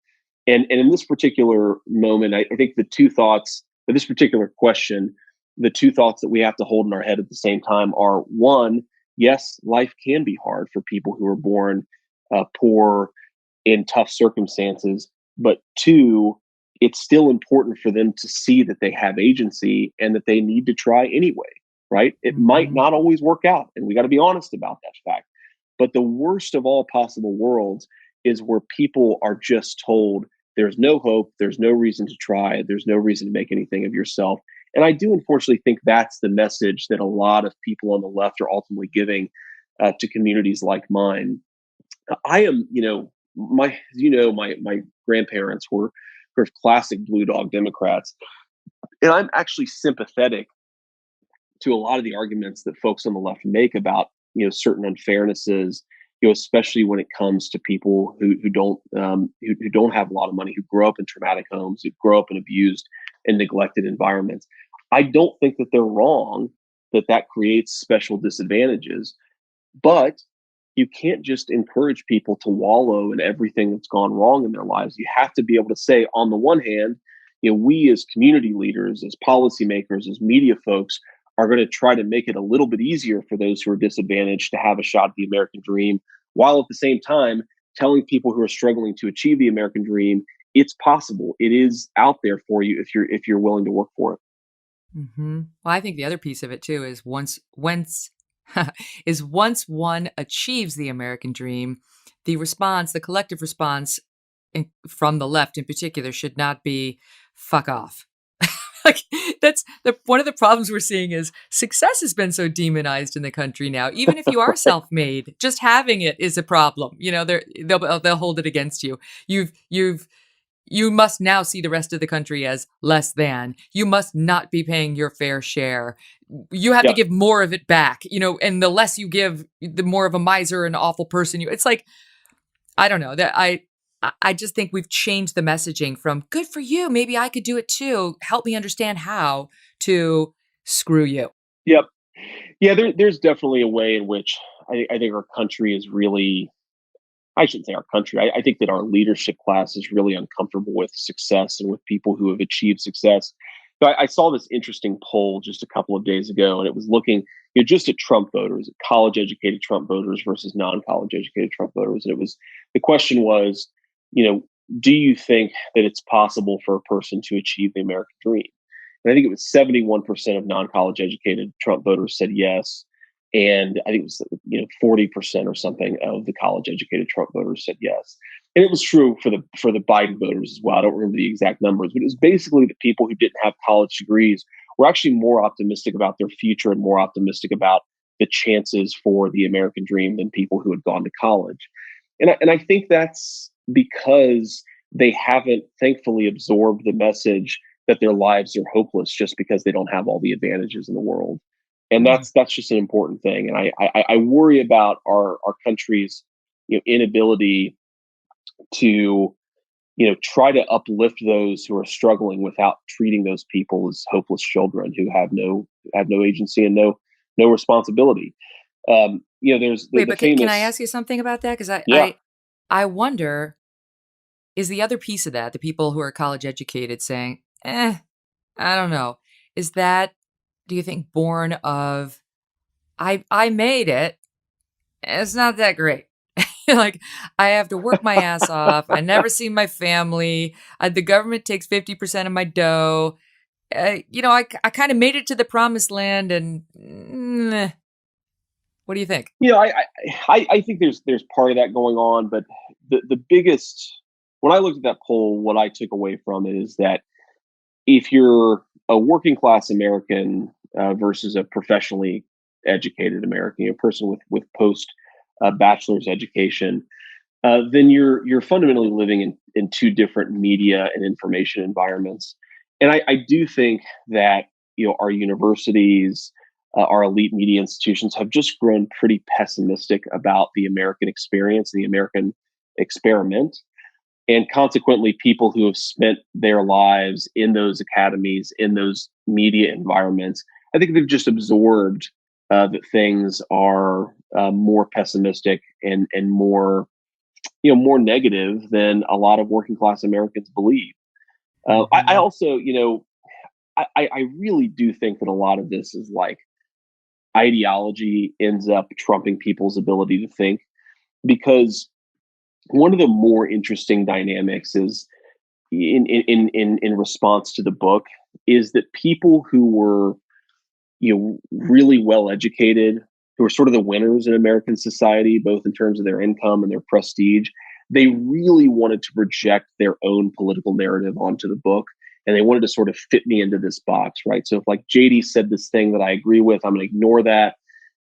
And in this particular moment, I think the two thoughts for this particular question, the two thoughts that we have to hold in our head at the same time are: one, yes, life can be hard for people who are born poor in tough circumstances. But two, it's still important for them to see that they have agency and that they need to try anyway, right? It might not always work out, and we got to be honest about that fact. But the worst of all possible worlds is where people are just told there's no hope, there's no reason to try, there's no reason to make anything of yourself. And I do unfortunately think that's the message that a lot of people on the left are ultimately giving to communities like mine. I am, my grandparents were sort of classic blue dog Democrats, and I'm actually sympathetic to a lot of the arguments that folks on the left make about certain unfairnesses, especially when it comes to people who don't have a lot of money, who grow up in traumatic homes, who grow up in abused and neglected environments. I don't think that they're wrong that creates special disadvantages, but you can't just encourage people to wallow in everything that's gone wrong in their lives. You have to be able to say, on the one hand, we as community leaders, as policymakers, as media folks are going to try to make it a little bit easier for those who are disadvantaged to have a shot at the American dream, while at the same time telling people who are struggling to achieve the American dream, it's possible. It is out there for you if you're willing to work for it. Well, I think the other piece of it too is once one achieves the American dream, the response, the collective response from the left in particular, should not be "fuck off." Like, that's one of the problems we're seeing is success has been so demonized in the country now. Even if you are self-made, just having it is a problem. They'll hold it against you. You must now see the rest of the country as less than. You must not be paying your fair share. You have to give more of it back, and the less you give, the more of a miser and awful person you. It's like, I don't know, that I just think we've changed the messaging from "good for you, maybe I could do it too, help me understand how," to "screw you." Yep. Yeah, there's definitely a way in which I think our country is really, I shouldn't say our country. I think that our leadership class is really uncomfortable with success and with people who have achieved success. So I saw this interesting poll just a couple of days ago, and it was looking just at Trump voters, college-educated Trump voters versus non-college educated Trump voters. And the question was, do you think that it's possible for a person to achieve the American dream? And I think it was 71% of non-college educated Trump voters said yes. And I think it was 40% or something of the college educated Trump voters said yes. And it was true for the Biden voters as well. I don't remember the exact numbers, but it was basically the people who didn't have college degrees were actually more optimistic about their future and more optimistic about the chances for the American dream than people who had gone to college. And I think that's because they haven't thankfully absorbed the message that their lives are hopeless just because they don't have all the advantages in the world. And that's just an important thing. And I worry about our country's inability to try to uplift those who are struggling without treating those people as hopeless children who have no agency and no responsibility. There's Wait, the but famous. can I ask you something about that? Because Yeah. I wonder, is the other piece of that, the people who are college educated saying, I don't know, is that, do you think, born of, I made it, it's not that great. Like, I have to work my ass off. I never see my family. The government takes 50% of my dough. I kind of made it to the promised land, and what do you think? I think there's part of that going on, but the biggest, when I looked at that poll, what I took away from it is that if you're a working class American versus a professionally educated American, a person with post bachelor's education, then you're fundamentally living in two different media and information environments. And I do think that, our universities, our elite media institutions have just grown pretty pessimistic about the American experience, the American experiment. And consequently, people who have spent their lives in those academies, in those media environments, I think they've just absorbed that things are more pessimistic and more, more negative than a lot of working class Americans believe. I also, I really do think that a lot of this is like ideology ends up trumping people's ability to think, because one of the more interesting dynamics is in response to the book is that people who were, really well educated, who were sort of the winners in American society, both in terms of their income and their prestige, they really wanted to project their own political narrative onto the book. And they wanted to sort of fit me into this box, right? So if like JD said this thing that I agree with, I'm going to ignore that.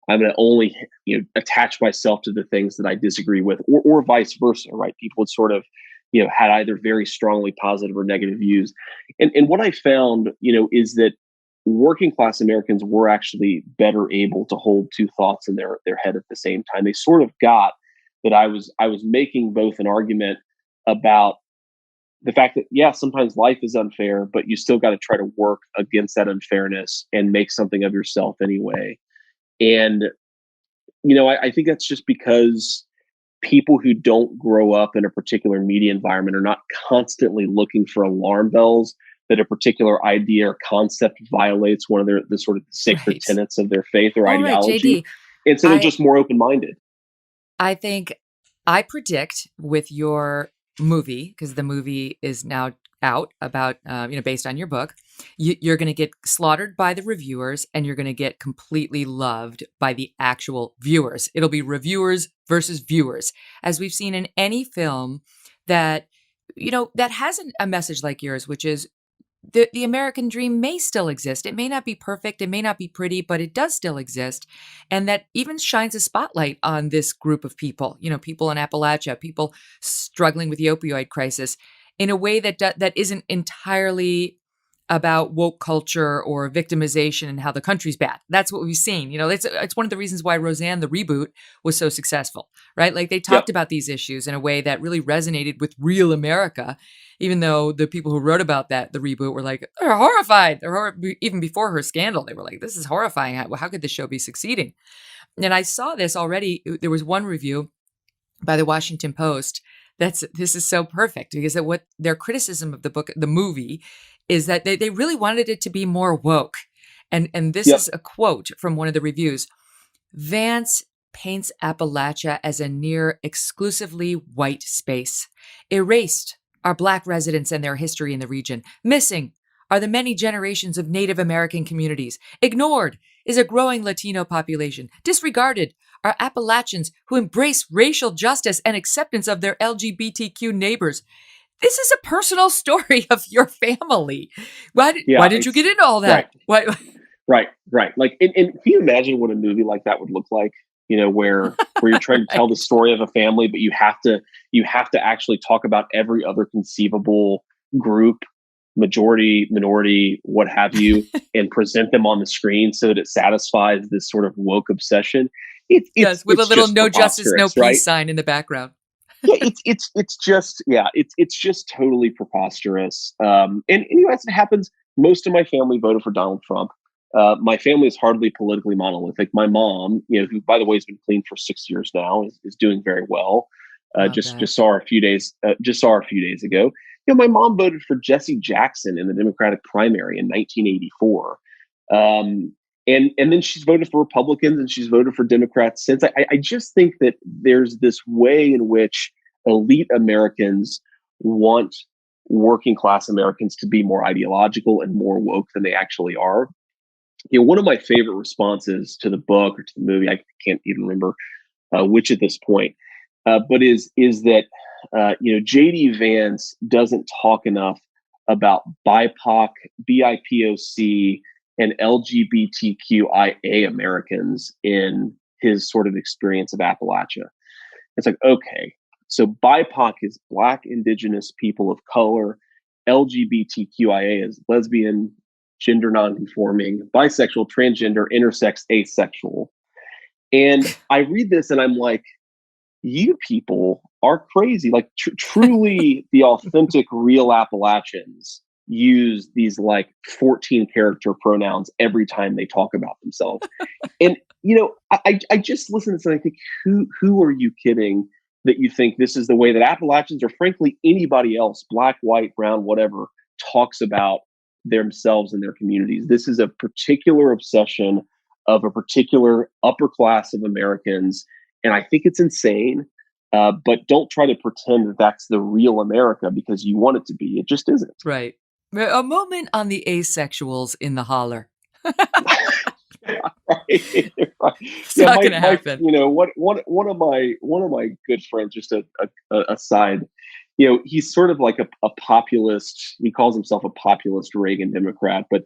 I'm going to only, attach myself to the things that I disagree with, or vice versa, right? People would sort of, had either very strongly positive or negative views. And what I found, is that working class Americans were actually better able to hold two thoughts in their head at the same time. They sort of got that I was making both an argument about the fact that, yeah, sometimes life is unfair, but you still got to try to work against that unfairness and make something of yourself anyway. And, I think that's just because people who don't grow up in a particular media environment are not constantly looking for alarm bells that a particular idea or concept violates one of the sort of sacred Right. tenets of their faith or All right, ideology. JD. And so they're I just more open-minded. I think I predict with your movie, because the movie is now out about, based on your book, you're going to get slaughtered by the reviewers and you're going to get completely loved by the actual viewers. It'll be reviewers versus viewers, as we've seen in any film that, that has a message like yours, which is the American dream may still exist. It may not be perfect, it may not be pretty, but it does still exist. And that even shines a spotlight on this group of people, people in Appalachia, people struggling with the opioid crisis in a way that isn't entirely about woke culture or victimization and how the country's bad. That's what we've seen. It's one of the reasons why Roseanne, the reboot, was so successful, right? Like they talked Yep. about these issues in a way that really resonated with real America, even though the people who wrote about the reboot were like, they're horrified. Even before her scandal, they were like, this is horrifying. How could this show be succeeding? And I saw this already. There was one review by the Washington Post this is so perfect, because what their criticism of the movie is that they really wanted it to be more woke. And this Yep. is a quote from one of the reviews. Vance paints Appalachia as a near exclusively white space. Erased are Black residents and their history in the region. Missing are the many generations of Native American communities. Ignored is a growing Latino population. Disregarded are Appalachians who embrace racial justice and acceptance of their LGBTQ neighbors. This is a personal story of your family. Why did you get into all that? Right. Why? Right. Like, and can you imagine what a movie like that would look like? Where you're trying to tell the story of a family, but you have to actually talk about every other conceivable group, majority, minority, what have you, and present them on the screen so that it satisfies this sort of woke obsession. Yes, with a It's little just no justice, no preposterous, peace right? sign in the background. It's just totally preposterous. And as it happens, most of my family voted for Donald Trump. My family is hardly politically monolithic. My mom, who by the way has been clean for 6 years now, is doing very well. Love Just that. saw her a few days ago. My mom voted for Jesse Jackson in the Democratic primary in 1984. And then she's voted for Republicans and she's voted for Democrats since. I just think that there's this way in which elite Americans want working class Americans to be more ideological and more woke than they actually are. One of my favorite responses to the book or to the movie, I can't even remember which at this point, but is that JD Vance doesn't talk enough about BIPOC, BIPOC, and LGBTQIA Americans in his sort of experience of Appalachia. It's like, okay, so BIPOC is Black, Indigenous, people of color. LGBTQIA as lesbian, gender nonconforming, bisexual, transgender, intersex, asexual. And I read this and I'm like, you people are crazy. Like truly the authentic, real Appalachians use these like 14 character pronouns every time they talk about themselves. And, I just listen to this and I think, who are you kidding that you think this is the way that Appalachians or frankly anybody else, black, white, brown, whatever, talks about themselves and their communities? This is a particular obsession of a particular upper class of Americans. And I think it's insane. But don't try to pretend that that's the real America because you want it to be. It just isn't. Right. A moment on the asexuals in the holler. Right. It's not going to happen. One of my good friends, just a aside, he's sort of like a populist. He calls himself a populist Reagan Democrat, but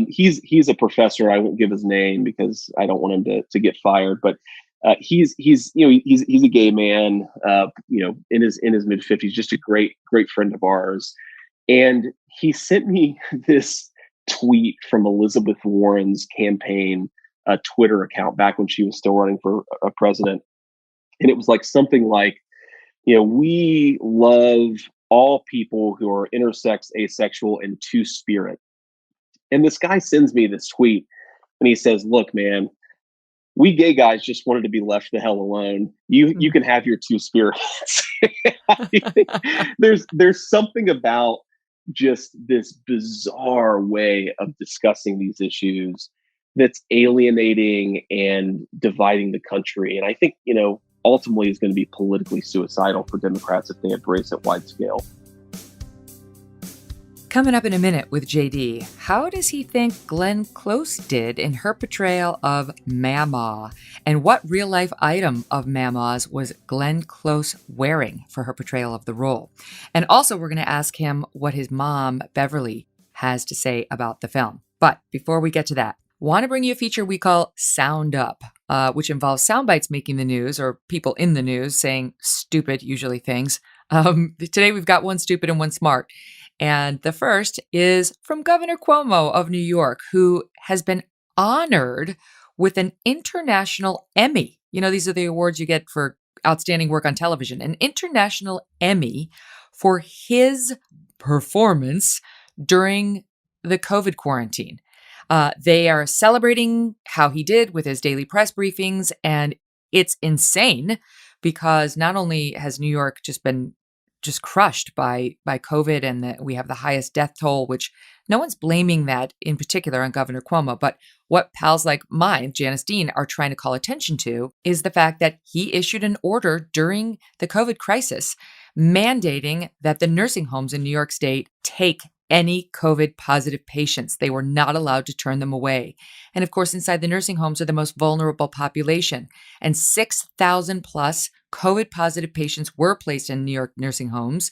he's a professor. I won't give his name because I don't want him to get fired. But he's a gay man, in his mid-50s, just a great friend of ours, and he sent me this tweet from Elizabeth Warren's campaign Twitter account back when she was still running for a president. And it was like something like, we love all people who are intersex, asexual, and two-spirit. And this guy sends me this tweet and he says, look, man, we gay guys just wanted to be left the hell alone. You can have your two spirits. There's something about just this bizarre way of discussing these issues that's alienating and dividing the country. And I think, ultimately is going to be politically suicidal for Democrats if they embrace it wide scale. Coming up in a minute with JD, how does he think Glenn Close did in her portrayal of Mama? And what real-life item of Mama's was Glenn Close wearing for her portrayal of the role? And also, we're going to ask him what his mom, Beverly, has to say about the film. But before we get to that, want to bring you a feature we call Sound Up, which involves sound bites making the news or people in the news saying stupid, usually things. Today, we've got one stupid and one smart. And the first is from Governor Cuomo of New York, who has been honored with an international Emmy. These are the awards you get for outstanding work on television. An international Emmy for his performance during the COVID quarantine. They are celebrating how he did with his daily press briefings. And it's insane because not only has New York been crushed by COVID and that we have the highest death toll, which no one's blaming that in particular on Governor Cuomo. But what pals like mine, Janice Dean, are trying to call attention to is the fact that he issued an order during the COVID crisis mandating that the nursing homes in New York State take any COVID positive patients. They were not allowed to turn them away. And of course, inside the nursing homes are the most vulnerable population. And 6,000 plus COVID positive patients were placed in New York nursing homes,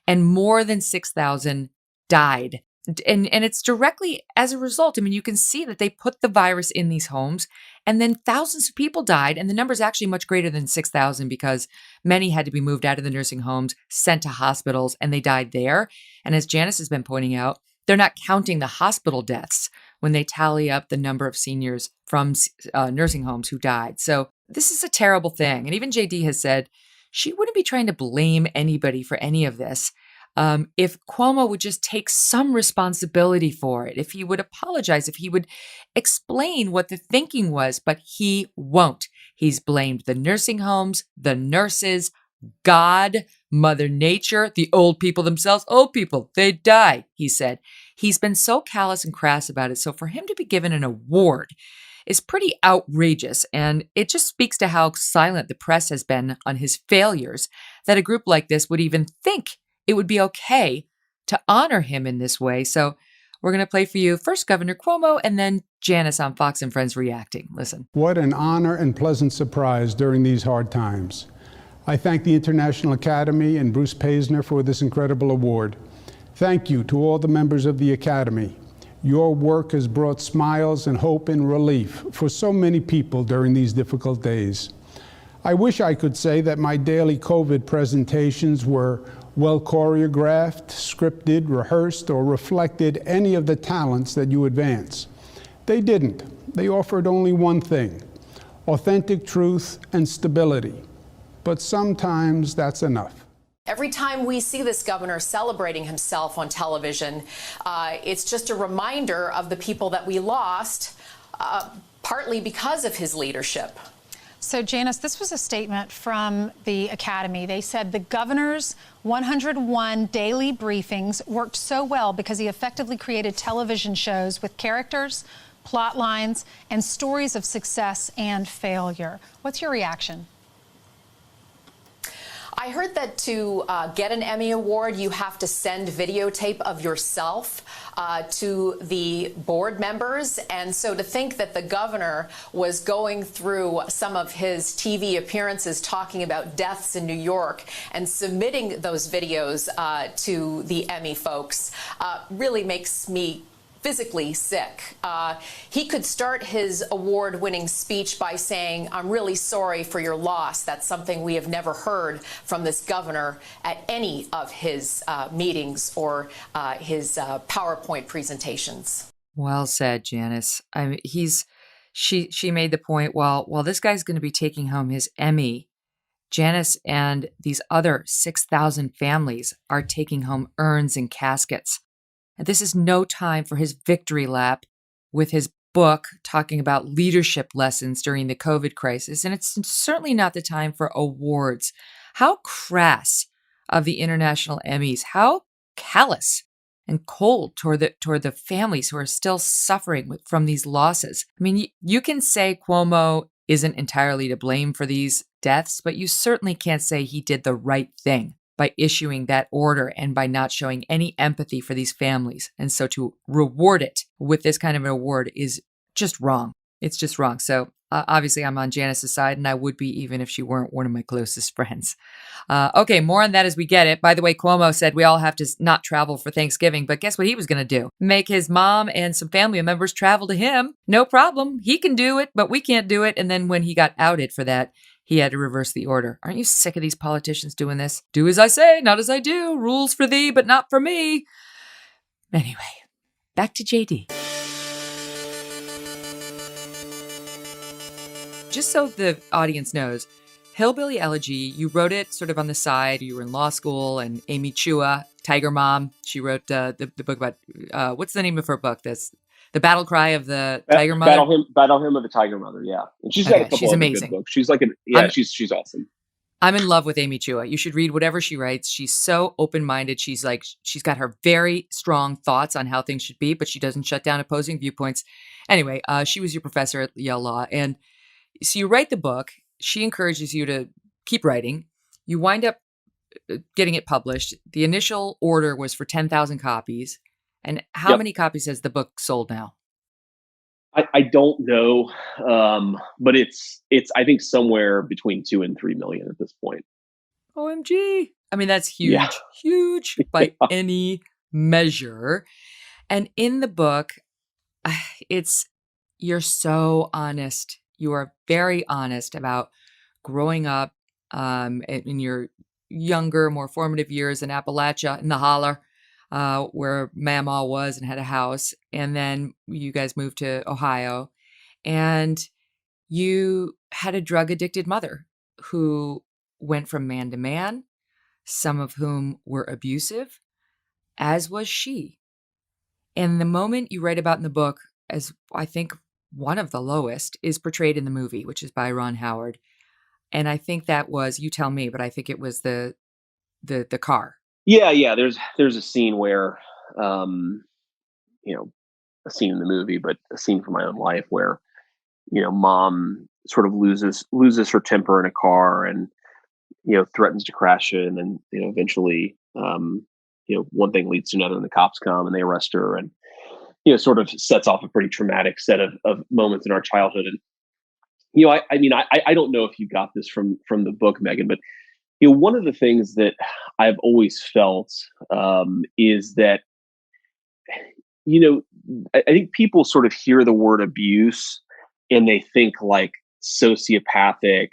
and more than 6,000 died. And it's directly as a result. I mean, you can see that they put the virus in these homes, and then thousands of people died. And the number is actually much greater than 6,000 because many had to be moved out of the nursing homes, sent to hospitals, and they died there. And as Janice has been pointing out, they're not counting the hospital deaths when they tally up the number of seniors from nursing homes who died. So this is a terrible thing. And even JD has said she wouldn't be trying to blame anybody for any of this. If Cuomo would just take some responsibility for it, if he would apologize, if he would explain what the thinking was, but he won't. He's blamed the nursing homes, the nurses, God, Mother Nature, the old people themselves. Old people, they die, he said. He's been so callous and crass about it. So for him to be given an award is pretty outrageous. And it just speaks to how silent the press has been on his failures that a group like this would even think it would be okay to honor him in this way. So we're going to play for you first Governor Cuomo and then Janice on Fox and Friends reacting. Listen. What an honor and pleasant surprise during these hard times. I thank the International Academy and Bruce Paisner for this incredible award. Thank you to all the members of the Academy. Your work has brought smiles and hope and relief for so many people during these difficult days. I wish I could say that my daily COVID presentations were well choreographed, scripted, rehearsed, or reflected any of the talents that you advance. They didn't. They offered only one thing: authentic truth and stability. But sometimes that's enough. Every time we see this governor celebrating himself on television, it's just a reminder of the people that we lost, partly because of his leadership. So, Janice, this was a statement from the Academy. They said the governor's 101 daily briefings worked so well because he effectively created television shows with characters, plot lines, and stories of success and failure. What's your reaction? I heard that to get an Emmy Award, you have to send videotape of yourself to the board members. And so to think that the governor was going through some of his TV appearances talking about deaths in New York and submitting those videos to the Emmy folks really makes me physically sick. He could start his award-winning speech by saying, "I'm really sorry for your loss." That's something we have never heard from this governor at any of his meetings or his PowerPoint presentations. Well said, Janice. I mean, she made the point, while this guy's going to be taking home his Emmy, Janice and these other 6,000 families are taking home urns and caskets. And this is no time for his victory lap with his book talking about leadership lessons during the COVID crisis. And it's certainly not the time for awards. How crass of the International Emmys, how callous and cold toward the families who are still suffering from these losses. I mean, you can say Cuomo isn't entirely to blame for these deaths, but you certainly can't say he did the right thing by issuing that order and by not showing any empathy for these families. And so to reward it with this kind of an award is just wrong. It's just wrong. So obviously I'm on Janice's side, and I would be even if she weren't one of my closest friends. Okay, more on that as we get it. By the way, Cuomo said we all have to not travel for Thanksgiving, but guess what he was going to do? Make his mom and some family members travel to him. No problem. He can do it, but we can't do it. And then when he got outed for that, he had to reverse the order. Aren't you sick of these politicians doing this? Do as I say, not as I do. Rules for thee, but not for me. Anyway, back to JD. Just so the audience knows, Hillbilly Elegy, you wrote it sort of on the side. You were in law school, and Amy Chua, Tiger Mom, she wrote the book about, what's the name of her book? That's The Battle Cry of the Tiger Mother? Battle Hymn of the Tiger Mother, yeah. And she's got a couple she's other amazing. good books. She's like, she's awesome. I'm in love with Amy Chua. You should read whatever she writes. She's so open-minded. She's got her very strong thoughts on how things should be, but she doesn't shut down opposing viewpoints. Anyway, she was your professor at Yale Law. And so you write the book. She encourages you to keep writing. You wind up getting it published. The initial order was for 10,000 copies. And how many copies has the book sold now? I don't know, but it's I think somewhere between 2 and 3 million at this point. OMG. I mean, that's huge, huge by any measure. And in the book, you're so honest. You are very honest about growing up in your younger, more formative years in Appalachia, in the holler, where Mamaw was and had a house. And then you guys moved to Ohio, and you had a drug-addicted mother who went from man to man, some of whom were abusive, as was she. And the moment you write about in the book, as I think one of the lowest, is portrayed in the movie, which is by Ron Howard. And I think that was, you tell me, but I think it was the car. Yeah. There's a scene where, a scene in the movie, but a scene from my own life where, mom sort of loses her temper in a car and, threatens to crash in, and, eventually, one thing leads to another, and the cops come and they arrest her, and, sort of sets off a pretty traumatic set of moments in our childhood. And, I don't know if you got this from the book, Megyn, but, one of the things that I've always felt is that, I think people sort of hear the word abuse and they think like sociopathic,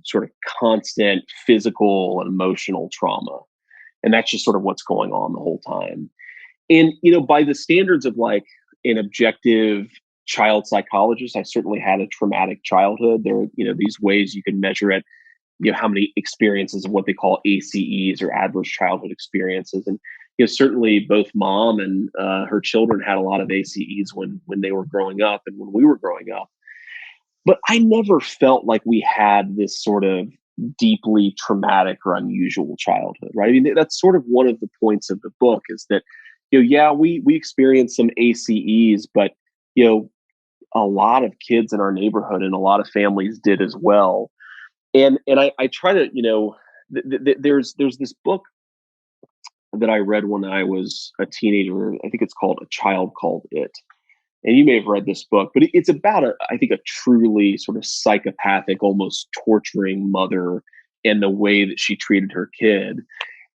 sort of constant physical and emotional trauma. And that's just sort of what's going on the whole time. And, by the standards of like an objective child psychologist, I certainly had a traumatic childhood. There are, these ways you can measure it, how many experiences of what they call ACEs or adverse childhood experiences. And, certainly both mom and her children had a lot of ACEs when they were growing up and when we were growing up. But I never felt like we had this sort of deeply traumatic or unusual childhood, right? I mean, that's sort of one of the points of the book is that, yeah, we experienced some ACEs, but, a lot of kids in our neighborhood and a lot of families did as well. And I try to, there's this book that I read when I was a teenager. I think it's called A Child Called It. And you may have read this book, but it's about I think a truly sort of psychopathic, almost torturing mother and the way that she treated her kid.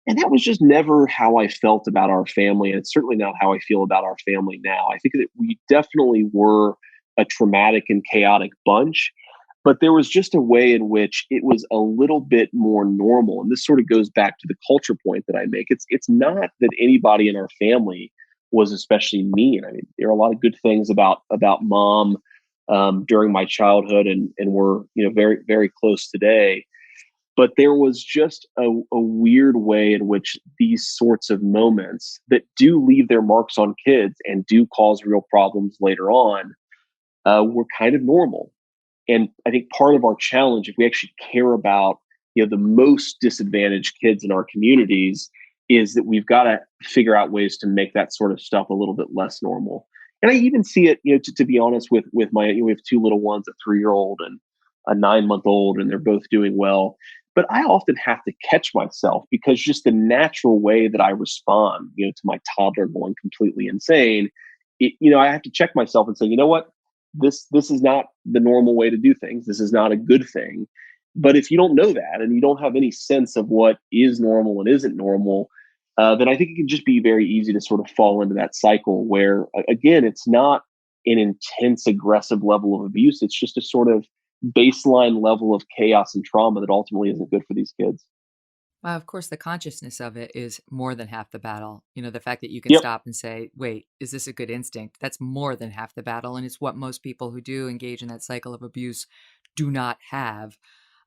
And that was just never how I felt about our family. And it's certainly not how I feel about our family now. I think that we definitely were a traumatic and chaotic bunch, but there was just a way in which it was a little bit more normal. And this sort of goes back to the culture point that I make. It's not that anybody in our family was especially mean. I mean, there are a lot of good things about mom during my childhood, and we're very very close today. But there was just a weird way in which these sorts of moments that do leave their marks on kids and do cause real problems later on were kind of normal. And I think part of our challenge, if we actually care about the most disadvantaged kids in our communities, is that we've got to figure out ways to make that sort of stuff a little bit less normal. And I even see it, to be honest, with my, we have two little ones, a 3-year-old and a 9-month-old, and they're both doing well. But I often have to catch myself because just the natural way that I respond, to my toddler going completely insane, I have to check myself and say, you know what, this is not the normal way to do things. This is not a good thing. But if you don't know that and you don't have any sense of what is normal and isn't normal, then I think it can just be very easy to sort of fall into that cycle where, again, it's not an intense, aggressive level of abuse. It's just a sort of baseline level of chaos and trauma that ultimately isn't good for these kids. Well, of course, the consciousness of it is more than half the battle. The fact that you can Yep. stop and say, wait, is this a good instinct? That's more than half the battle. And it's what most people who do engage in that cycle of abuse do not have.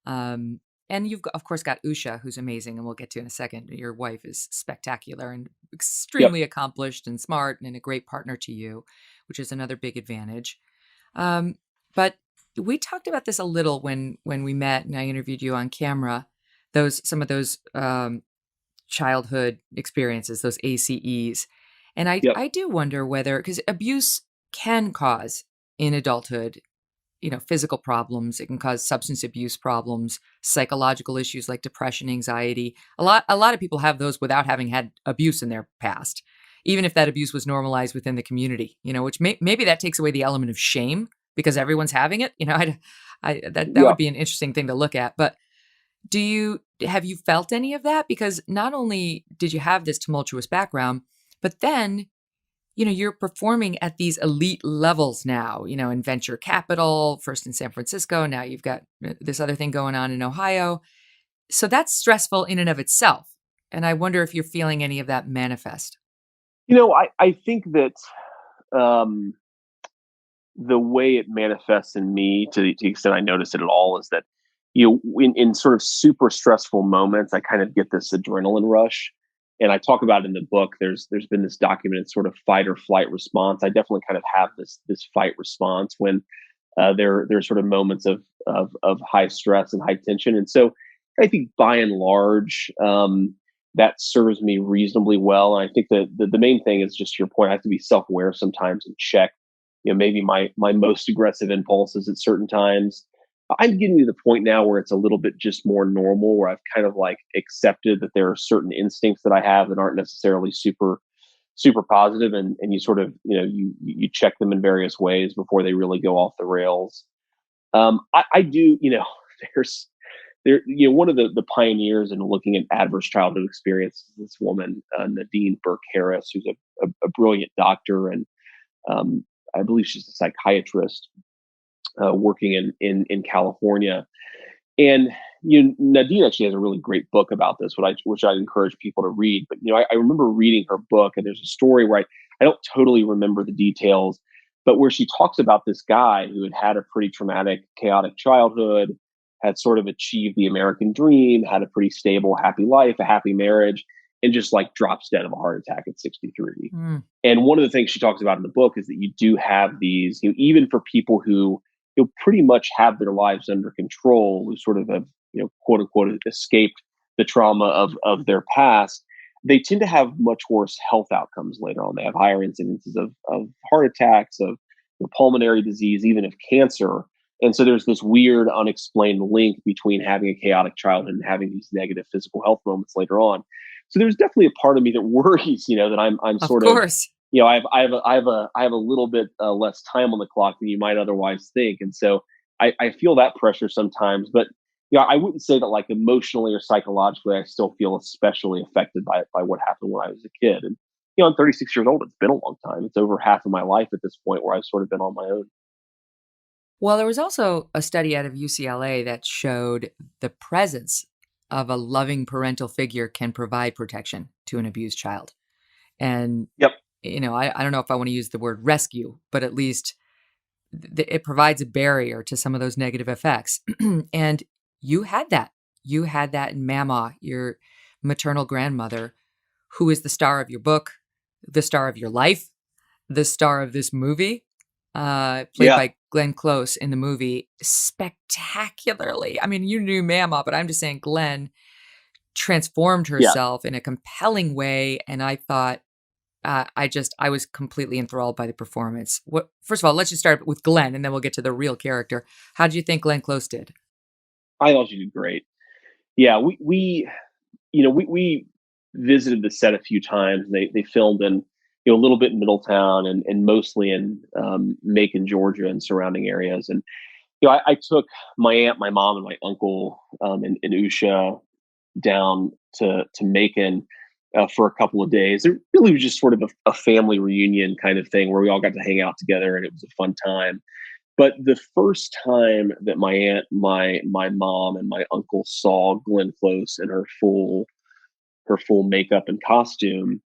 And you've, of course, got Usha, who's amazing, and we'll get to in a second. Your wife is spectacular and extremely accomplished and smart and a great partner to you, which is another big advantage. But we talked about this a little when we met and I interviewed you on camera. Some of those childhood experiences, those ACEs. And I do wonder whether, because abuse can cause in adulthood, physical problems. It can cause substance abuse problems, psychological issues like depression, anxiety. A lot of people have those without having had abuse in their past, even if that abuse was normalized within the community, which maybe that takes away the element of shame because everyone's having it. That would be an interesting thing to look at. But have you felt any of that? Because not only did you have this tumultuous background, but then, you're performing at these elite levels now, in venture capital, first in San Francisco. Now you've got this other thing going on in Ohio. So that's stressful in and of itself. And I wonder if you're feeling any of that manifest. I think that the way it manifests in me, to the extent I notice it at all, is that in sort of super stressful moments, I kind of get this adrenaline rush, and I talk about it in the book. There's been this documented sort of fight or flight response. I definitely kind of have this fight response when there's sort of moments of high stress and high tension, and so I think by and large that serves me reasonably well. And I think that the main thing is just your point. I have to be self-aware sometimes and check, maybe my most aggressive impulses at certain times. I'm getting to the point now where it's a little bit just more normal, where I've kind of like accepted that there are certain instincts that I have that aren't necessarily super positive, and you sort of, you check them in various ways before they really go off the rails. I do, one of the pioneers in looking at adverse childhood experiences, this woman, Nadine Burke Harris, who's a brilliant doctor, and I believe she's a psychiatrist working in California. And, Nadine actually has a really great book about this, which I encourage people to read. But I remember reading her book, and there's a story where I don't totally remember the details, but where she talks about this guy who had a pretty traumatic, chaotic childhood, had sort of achieved the American dream, had a pretty stable, happy life, a happy marriage, and just like drops dead of a heart attack at 63. And one of the things she talks about in the book is that you do have these, even for people who pretty much have their lives under control, who sort of have, quote unquote, escaped the trauma of their past, they tend to have much worse health outcomes later on. They have higher incidences of heart attacks, of pulmonary disease, even of cancer. And so there's this weird, unexplained link between having a chaotic childhood and having these negative physical health moments later on. So there's definitely a part of me that worries, that I'm sort of, I have a little bit less time on the clock than you might otherwise think, and so I feel that pressure sometimes. But I wouldn't say that like emotionally or psychologically I still feel especially affected by what happened when I was a kid. And I'm 36 years old. It's been a long time. It's over half of my life at this point where I've sort of been on my own. Well, there was also a study out of UCLA that showed the presence of a loving parental figure can provide protection to an abused child. And Yep. I don't know if I want to use the word rescue, but at least it provides a barrier to some of those negative effects. And you had that. You had that in Mama, your maternal grandmother, who is the star of your book, the star of your life, the star of this movie, played by Glenn Close in the movie spectacularly. I mean, you knew Mama, but I'm just saying Glenn transformed herself in a compelling way. And I thought, I was completely enthralled by the performance. First of all, let's just start with Glenn, and then we'll get to the real character. How did you think Glenn Close did? I thought she did great. Yeah, we visited the set a few times. They filmed in a little bit in Middletown and mostly in Macon, Georgia, and surrounding areas. And I took my aunt, my mom, and my uncle and Usha down to Macon for a couple of days. It really was just sort of a family reunion kind of thing where we all got to hang out together, and it was a fun time. But the first time that my aunt, my mom, and my uncle saw Glenn Close in her full makeup and costume,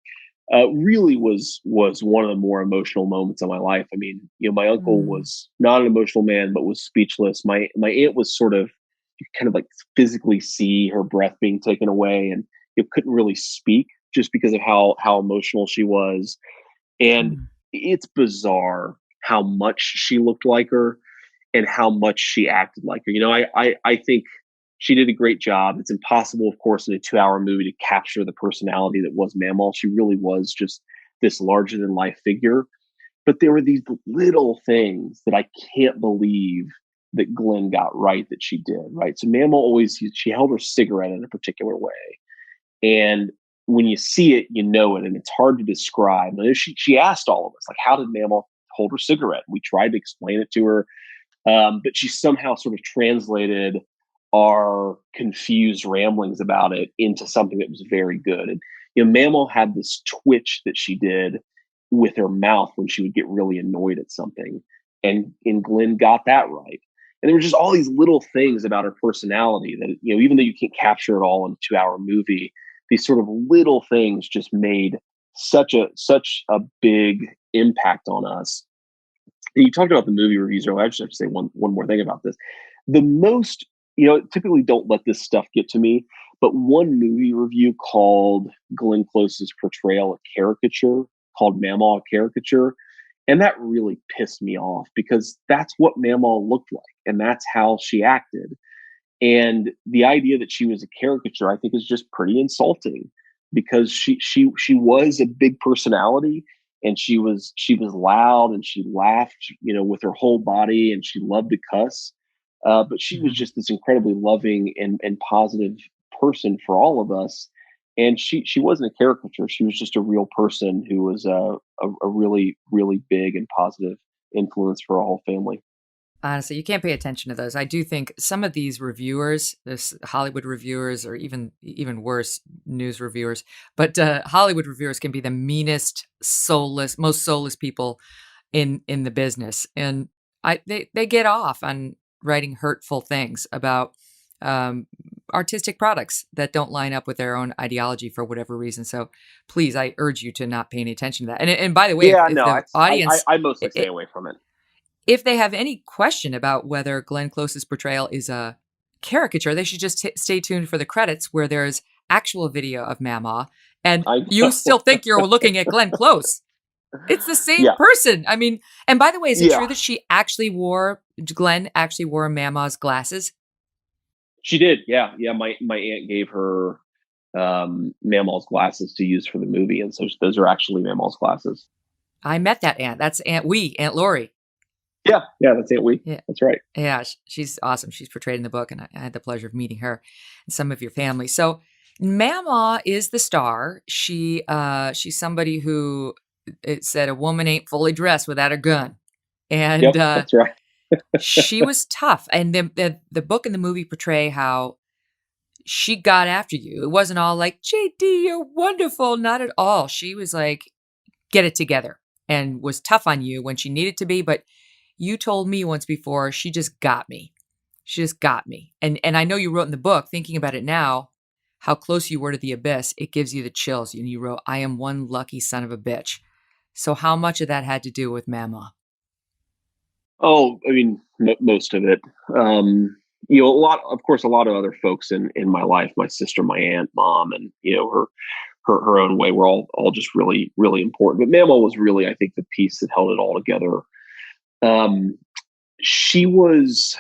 really was one of the more emotional moments of my life. I mean, my uncle was not an emotional man, but was speechless. My aunt was sort of kind of like physically see her breath being taken away, and couldn't really speak just because of how emotional she was. And it's bizarre how much she looked like her and how much she acted like her. I think she did a great job. It's impossible, of course, in a 2-hour movie to capture the personality that was Mamaw. She really was just this larger than life figure. But there were these little things that I can't believe that Glenn got right that she did, right? So Mamaw always, she held her cigarette in a particular way. And when you see it, you know it, and it's hard to describe. And she asked all of us, like, how did Mamaw hold her cigarette? We tried to explain it to her, but she somehow sort of translated our confused ramblings about it into something that was very good. And Mamaw had this twitch that she did with her mouth when she would get really annoyed at something, and Glenn got that right. And there were just all these little things about her personality that even though you can't capture it all in a 2-hour movie, these sort of little things just made such a big impact on us. And you talked about the movie reviews earlier. I just have to say one more thing about this. The most, typically don't let this stuff get to me, but one movie review called Glenn Close's portrayal a caricature, called Mamaw a caricature. And that really pissed me off because that's what Mamaw looked like, and that's how she acted. And the idea that she was a caricature, I think, is just pretty insulting because she was a big personality, and she was loud, and she laughed, with her whole body, and she loved to cuss. But she was just this incredibly loving and positive person for all of us. And she wasn't a caricature. She was just a real person who was a really, really big and positive influence for our whole family. Honestly, you can't pay attention to those. I do think some of these reviewers, this Hollywood reviewers, or even worse, news reviewers, but Hollywood reviewers can be the meanest, soulless, most soulless people in the business, and they get off on writing hurtful things about artistic products that don't line up with their own ideology for whatever reason. So please, I urge you to not pay any attention to that. And by the way, Yeah, if no, the audience, I mostly stay away from it. if they have any question about whether Glenn Close's portrayal is a caricature, they should just stay tuned for the credits where there's actual video of Mamaw, and you still think you're looking at Glenn Close. It's the same person. I mean, and by the way, is it true that Glenn actually wore Mamaw's glasses? She did. Yeah. Yeah. My aunt gave her Mamaw's glasses to use for the movie. And so those are actually Mamaw's glasses. I met that aunt. That's Aunt Lori. Yeah. Yeah. That's Aunt Wee. Yeah. That's right. Yeah. She's awesome. She's portrayed in the book, and I had the pleasure of meeting her and some of your family. So Mamaw is the star. She's somebody who, it said, a woman ain't fully dressed without a gun. And that's right. she was tough. And the book and the movie portray how she got after you. It wasn't all like, JD, you're wonderful. Not at all. She was like, get it together, and was tough on you when she needed to be. But you told me once before, she just got me. She just got me. And I know you wrote in the book, thinking about it now, how close you were to the abyss. It gives you the chills. And you wrote, I am one lucky son of a bitch. So how much of that had to do with Mamaw? Oh, I mean, most of it. A lot of other folks in my life, my sister, my aunt, mom, and, her own way were all just really, really important. But Mamaw was really, I think, the piece that held it all together. She was,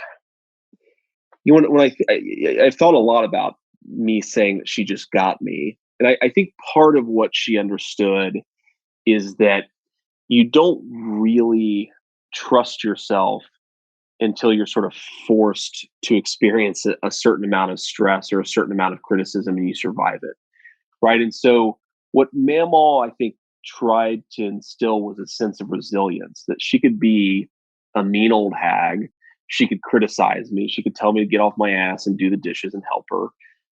when I've thought a lot about me saying that she just got me. And I think part of what she understood is that you don't really trust yourself until you're sort of forced to experience a certain amount of stress or a certain amount of criticism, and you survive it. Right. And so what Mamaw, I think, tried to instill was a sense of resilience, that she could be a mean old hag. She could criticize me. She could tell me to get off my ass and do the dishes and help her.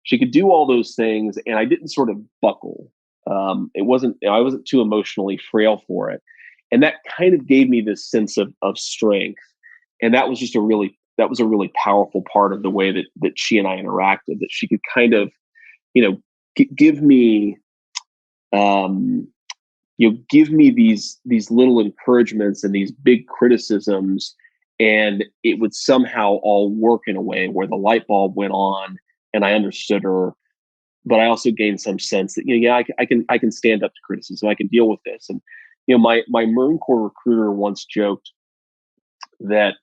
She could do all those things. And I didn't sort of buckle. I wasn't too emotionally frail for it. And that kind of gave me this sense of strength. And that was just a really powerful part of the way that she and I interacted, that she could kind of, give me, give me these little encouragements and these big criticisms, and it would somehow all work in a way where the light bulb went on and I understood her. But I also gained some sense that, I can stand up to criticism. I can deal with this. And, my Marine Corps recruiter once joked that,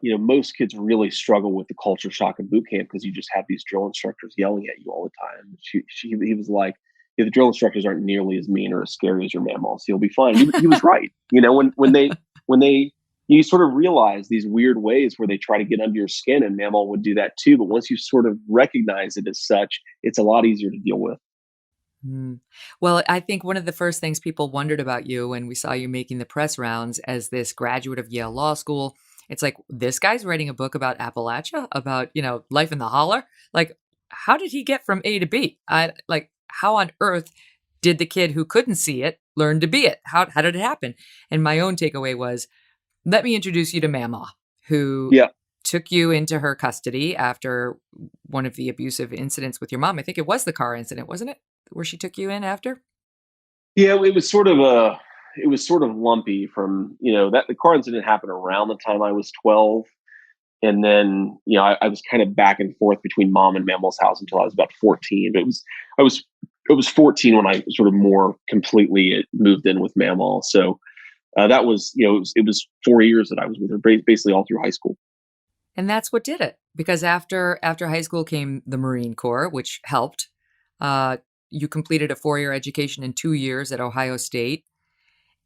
most kids really struggle with the culture shock of boot camp because you just have these drill instructors yelling at you all the time. He was like, the drill instructors aren't nearly as mean or as scary as your Mamaw, so you'll be fine. He was right. When you sort of realize these weird ways where they try to get under your skin, and Mamaw would do that too. But once you sort of recognize it as such, it's a lot easier to deal with. Well, I think one of the first things people wondered about you when we saw you making the press rounds as this graduate of Yale Law School, it's like, this guy's writing a book about Appalachia, about, life in the holler. Like, how did he get from A to B? How on earth did the kid who couldn't see it learn to be it? How did it happen? And my own takeaway was, let me introduce you to Mamaw, who took you into her custody after one of the abusive incidents with your mom. I think it was the car incident, wasn't it? Where she took you in after? Yeah, it was sort of lumpy from, that the car incident happened around the time I was 12. And then, I was kind of back and forth between mom and Mamaw's house until I was about 14. But I was 14 when I sort of more completely moved in with Mamaw. So that was, it was 4 years that I was with her, basically all through high school. And that's what did it. Because after high school came the Marine Corps, which helped. You completed a 4-year education in 2 years at Ohio State,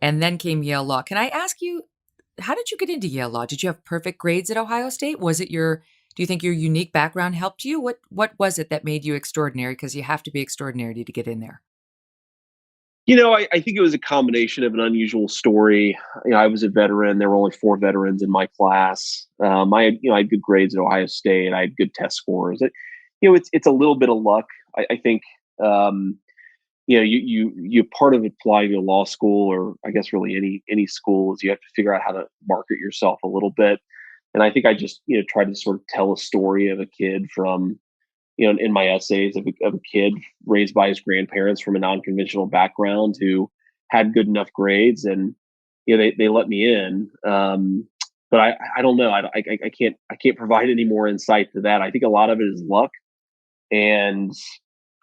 and then came Yale Law. Can I ask you, how did you get into Yale Law? Did you have perfect grades at Ohio State? Do you think your unique background helped you? What was it that made you extraordinary? Because you have to be extraordinary to get in there. I think it was a combination of an unusual story. I was a veteran. There were only 4 veterans in my class. I had good grades at Ohio State. I had good test scores. It's a little bit of luck. I think, you part of applying to law school, or I guess really any school, is you have to figure out how to market yourself a little bit. And I think I just, tried to sort of tell a story of a kid from, in my essays of a kid raised by his grandparents from a non-conventional background who had good enough grades, and they let me in. But I don't know. I can't provide any more insight to that. I think a lot of it is luck, and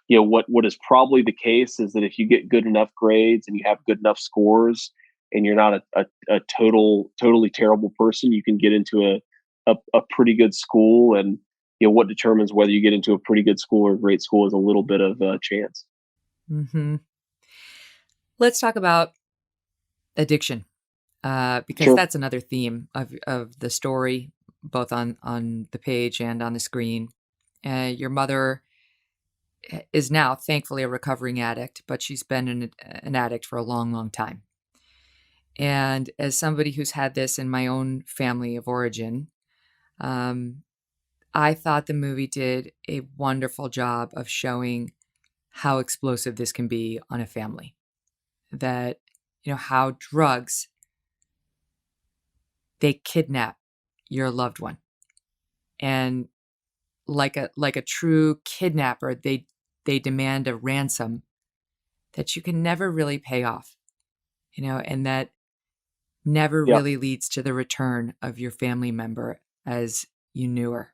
what is probably the case is that if you get good enough grades and you have good enough scores, and you're not a totally terrible person, you can get into a pretty good school. And what determines whether you get into a pretty good school or a great school is a little bit of a chance. Mm-hmm. Let's talk about addiction, because Sure. that's another theme of the story, both on the page and on the screen. Your mother is now thankfully a recovering addict, but she's been an addict for a long, long time. And as somebody who's had this in my own family of origin, I thought the movie did a wonderful job of showing how explosive this can be on a family. That, how drugs, they kidnap your loved one. And like a true kidnapper, they demand a ransom that you can never really pay off, and that never Yeah. really leads to the return of your family member as you knew her.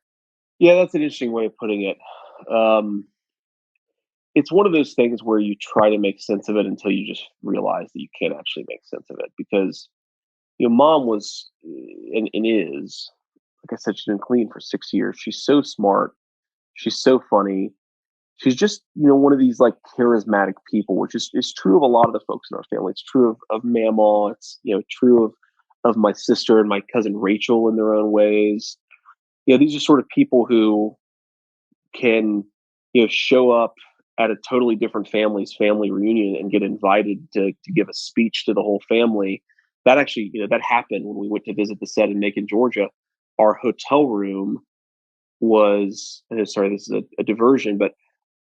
Yeah, that's an interesting way of putting it. Um, it's one of those things where you try to make sense of it until you just realize that you can't actually make sense of it, because mom was and is, like I said, she's been clean for 6 years. She's so smart. She's so funny. She's just one of these like charismatic people, which is true of a lot of the folks in our family. It's true of Mamaw. It's true of my sister and my cousin Rachel in their own ways. These are sort of people who can show up at a totally different family's family reunion and get invited to give a speech to the whole family. That actually, that happened when we went to visit the set in Macon, Georgia. Our hotel room was, sorry, this is a diversion, but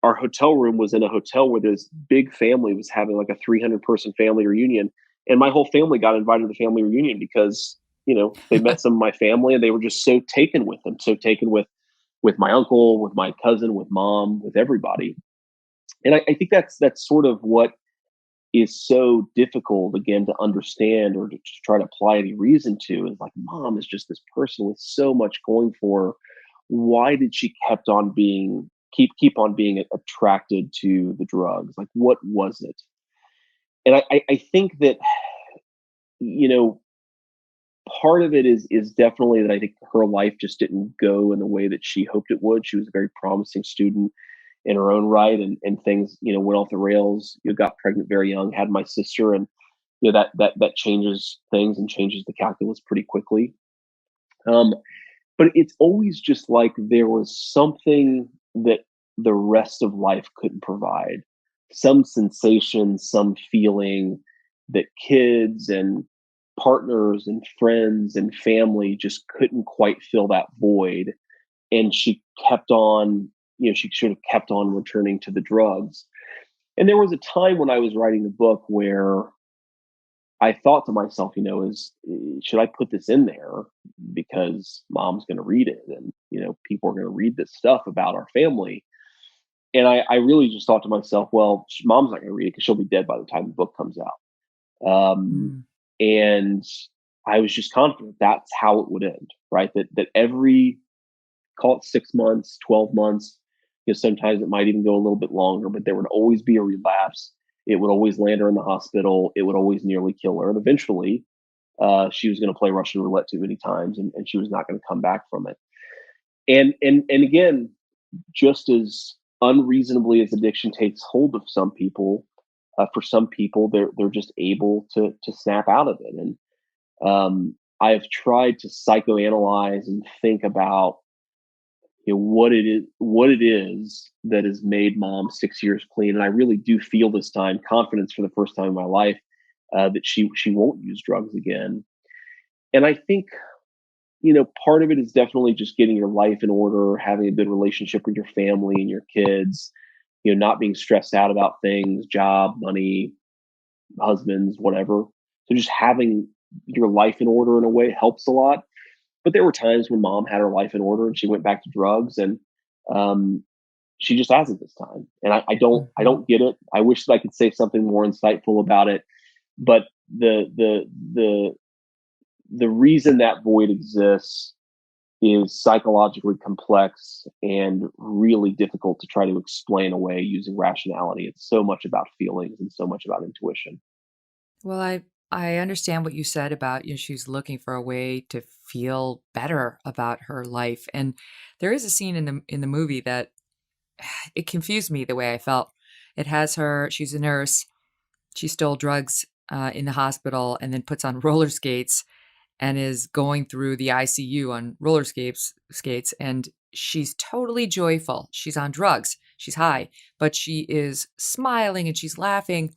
our hotel room was in a hotel where this big family was having like a 300-person family reunion. And my whole family got invited to the family reunion because, they met some of my family and they were just so taken with them, so taken with my uncle, with my cousin, with mom, with everybody. And I think that's sort of what is so difficult, again, to understand or to try to apply any reason to, is like, mom is just this person with so much going for her. Why did she keep on being attracted to the drugs? Like, what was it? And I think that, part of it is definitely that I think her life just didn't go in the way that she hoped it would. She was a very promising student in her own right, and things, went off the rails. Got pregnant very young, had my sister, and that changes things and changes the calculus pretty quickly. But it's always just like there was something that the rest of life couldn't provide. Some sensation, some feeling that kids and partners and friends and family just couldn't quite fill that void. And she kept on, she sort of kept on returning to the drugs. And there was a time when I was writing the book where I thought to myself, should I put this in there because mom's going to read it, and people are going to read this stuff about our family. And I really just thought to myself, well, mom's not going to read it because she'll be dead by the time the book comes out. And I was just confident that's how it would end, right? That every, call it 6 months, 12 months, sometimes it might even go a little bit longer, but there would always be a relapse. It would always land her in the hospital. It would always nearly kill her. And eventually, she was going to play Russian roulette too many times, and she was not going to come back from it. And again, just as unreasonably as addiction takes hold of some people, for some people, they're just able to snap out of it. And I've tried to psychoanalyze and think about what it is that has made mom 6 years clean. And I really do feel this time confidence for the first time in my life that she won't use drugs again. And I think, part of it is definitely just getting your life in order, having a good relationship with your family and your kids, not being stressed out about things, job, money, husbands, whatever. So just having your life in order in a way helps a lot. But there were times when mom had her life in order and she went back to drugs, and um, she just hasn't this time. And I don't get it. I wish that I could say something more insightful about it, but the reason that void exists is psychologically complex and really difficult to try to explain away using rationality. It's so much about feelings and so much about intuition. Well, I understand what you said about, she's looking for a way to feel better about her life. And there is a scene in the movie that it confused me the way I felt. It has her, she's a nurse. She stole drugs in the hospital and then puts on roller skates and is going through the ICU on skates, and she's totally joyful. She's on drugs. She's high, but she is smiling and she's laughing,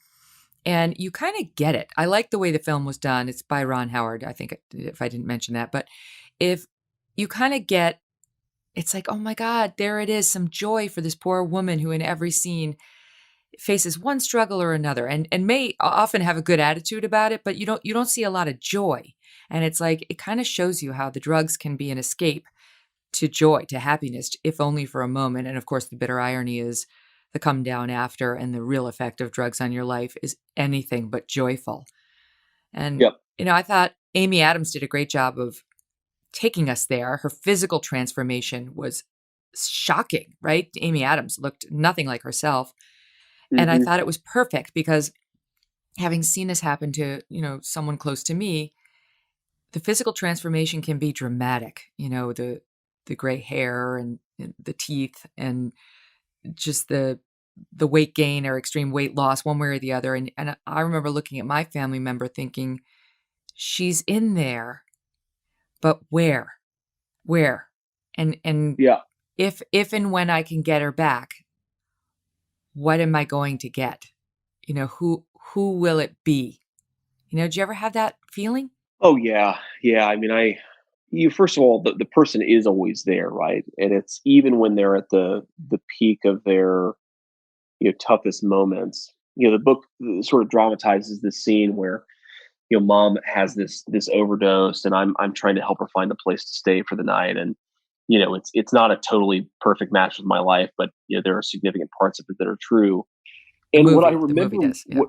and you kind of get it. I like the way the film was done. It's by Ron Howard, I think, if I didn't mention that. But if you kind of get, it's like, oh my God, there it is, some joy for this poor woman who in every scene faces one struggle or another, and may often have a good attitude about it, but you don't see a lot of joy. And it's like, it kind of shows you how the drugs can be an escape to joy, to happiness, if only for a moment. And of course, the bitter irony is the come down after, and the real effect of drugs on your life is anything but joyful. And, Yep. I thought Amy Adams did a great job of taking us there. Her physical transformation was shocking, right? Amy Adams looked nothing like herself. And I thought it was perfect because having seen this happen to, someone close to me, the physical transformation can be dramatic, the gray hair and the teeth and just the weight gain or extreme weight loss one way or the other. And I remember looking at my family member thinking, she's in there, but where? And Yeah. if and when I can get her back, what am I going to get? Who will it be? Did you ever have that feeling? Oh yeah. Yeah. I mean, you first of all, the person is always there, right? And it's even when they're at the peak of their toughest moments. The book sort of dramatizes this scene where mom has this overdose, and I'm trying to help her find a place to stay for the night, and it's not a totally perfect match with my life, but there are significant parts of it that are true. And what I remember, the movie does, yeah.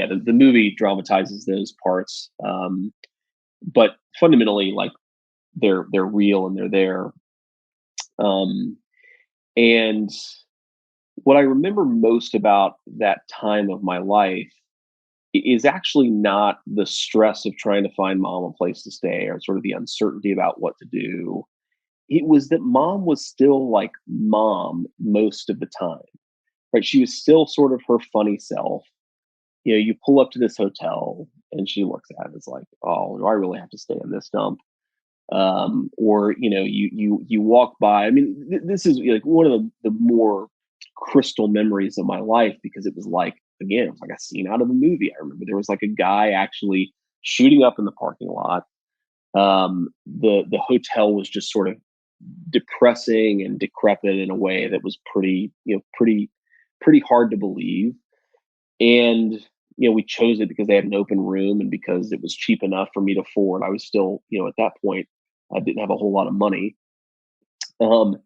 The movie dramatizes those parts, but fundamentally, like they're real and they're there. And what I remember most about that time of my life is actually not the stress of trying to find mom a place to stay or sort of the uncertainty about what to do. It was that mom was still like mom most of the time, right? She was still sort of her funny self. You pull up to this hotel and she looks at it as like, oh, do I really have to stay in this dump? Or you walk by. I mean, this is like one of the more crystal memories of my life, because it was like, again, it was like a scene out of a movie. I remember there was like a guy actually shooting up in the parking lot. The hotel was just sort of depressing and decrepit in a way that was pretty hard to believe. And we chose it because they had an open room and because it was cheap enough for me to afford. I was still, at that point, I didn't have a whole lot of money. But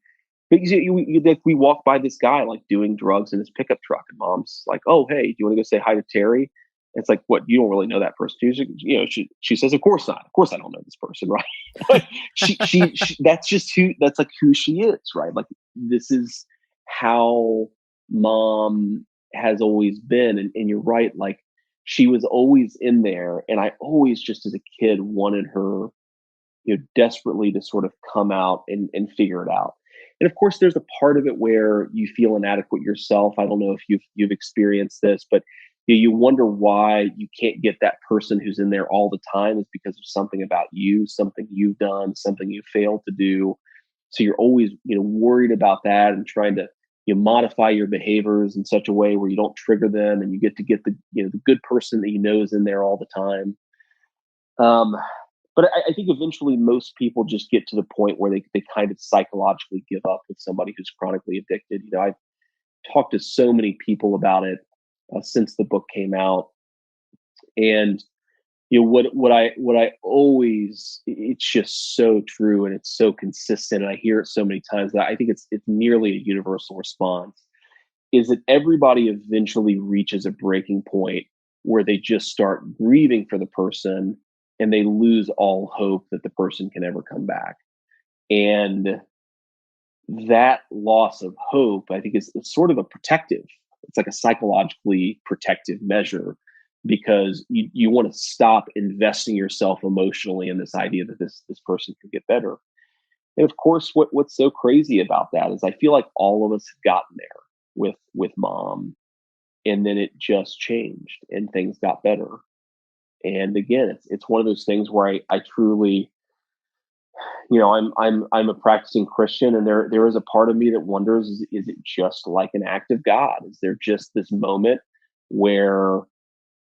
we walked by this guy like doing drugs in his pickup truck, and mom's like, "Oh, hey, do you want to go say hi to Terry?" It's like, "What? You don't really know that person?" She says, "Of course not. Of course I don't know this person, right?" But she that's like who she is, right? Like this is how mom has always been, and you're right, like she was always in there, and I always just as a kid wanted her desperately to sort of come out and figure it out. And of course, there's a part of it where you feel inadequate yourself. I don't know if you've experienced this, but you wonder why you can't get that person who's in there all the time. Is because of something about you, something you've done, something you failed to do. So you're always worried about that and trying to modify your behaviors in such a way where you don't trigger them, and you get the the good person that is in there all the time. But I think eventually most people just get to the point where they kind of psychologically give up with somebody who's chronically addicted. I've talked to so many people about it since the book came out. And, what I always, it's just so true and it's so consistent, and I hear it so many times that I think it's nearly a universal response, is that everybody eventually reaches a breaking point where they just start grieving for the person and they lose all hope that the person can ever come back. And that loss of hope, I think, is it's sort of a protective. It's like a psychologically protective measure because you want to stop investing yourself emotionally in this idea that this person could get better. And of course, what's so crazy about that is I feel like all of us have gotten there with mom, and then it just changed and things got better. And again, it's one of those things where I truly, I'm a practicing Christian, and there is a part of me that wonders, is it just like an act of God? Is there just this moment where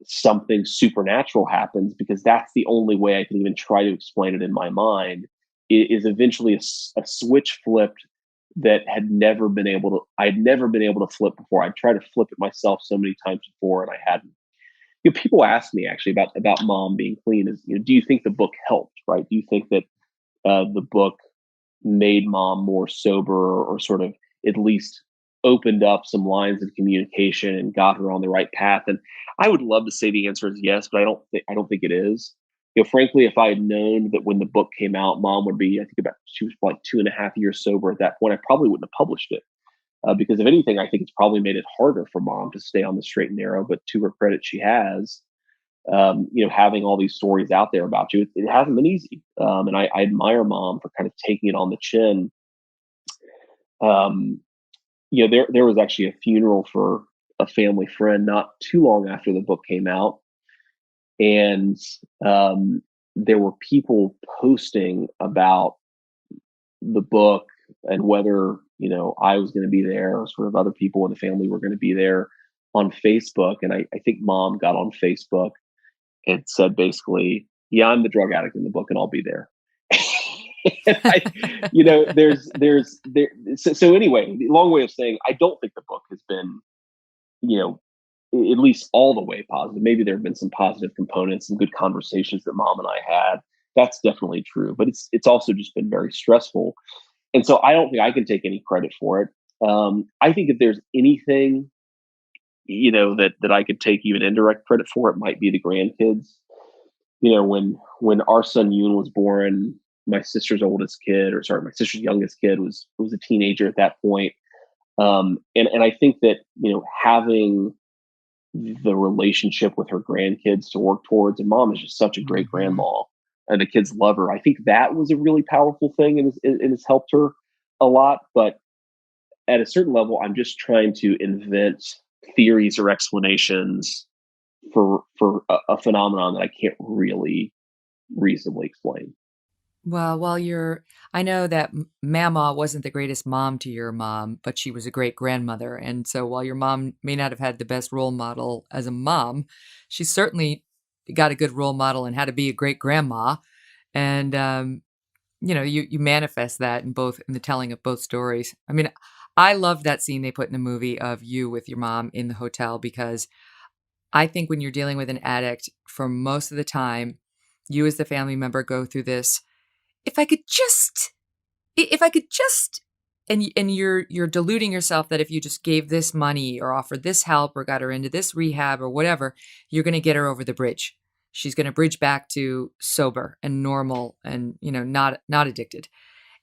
something supernatural happens? Because that's the only way I can even try to explain it in my mind. Is eventually a switch flipped that I'd never been able to flip before. I'd tried to flip it myself so many times before, and I hadn't. People ask me actually about mom being clean. Is, do you think the book helped? Right? Do you think that the book made mom more sober, or sort of at least opened up some lines of communication and got her on the right path? And I would love to say the answer is yes, but I don't think it is. Frankly, if I had known that when the book came out, mom would be, I think she was like 2.5 years sober at that point, I probably wouldn't have published it. Because if anything, I think it's probably made it harder for mom to stay on the straight and narrow. But to her credit, she has. Having all these stories out there about you, it hasn't been easy. And I admire mom for kind of taking it on the chin. There was actually a funeral for a family friend not too long after the book came out. And there were people posting about the book and whether, I was going to be there, or sort of other people in the family were going to be there, on Facebook. And I think mom got on Facebook and said basically, yeah, I'm the drug addict in the book and I'll be there. And so anyway, long way of saying, I don't think the book has been, at least all the way positive. Maybe there have been some positive components, some good conversations that mom and I had. That's definitely true, but it's also just been very stressful. And so I don't think I can take any credit for it. I think if there's anything, that I could take even indirect credit for, it might be the grandkids. When our son Yoon was born, my sister's youngest kid was a teenager at that point. And I think that, having the relationship with her grandkids to work towards, and mom is just such a great grandma, and the kids love her. I think that was a really powerful thing, and it's helped her a lot. But at a certain level, I'm just trying to invent theories or explanations for a phenomenon that I can't really reasonably explain. Well, I know that Mama wasn't the greatest mom to your mom, but she was a great grandmother. And so while your mom may not have had the best role model as a mom, she certainly got a good role model in how to be a great grandma. And, you manifest that in the telling of both stories. I mean, I love that scene they put in the movie of you with your mom in the hotel, because I think when you're dealing with an addict, for most of the time, you as the family member go through this, if I could just, and you're deluding yourself that if you just gave this money or offered this help or got her into this rehab or whatever, you're going to get her over the bridge. She's going to bridge back to sober and normal and, not addicted.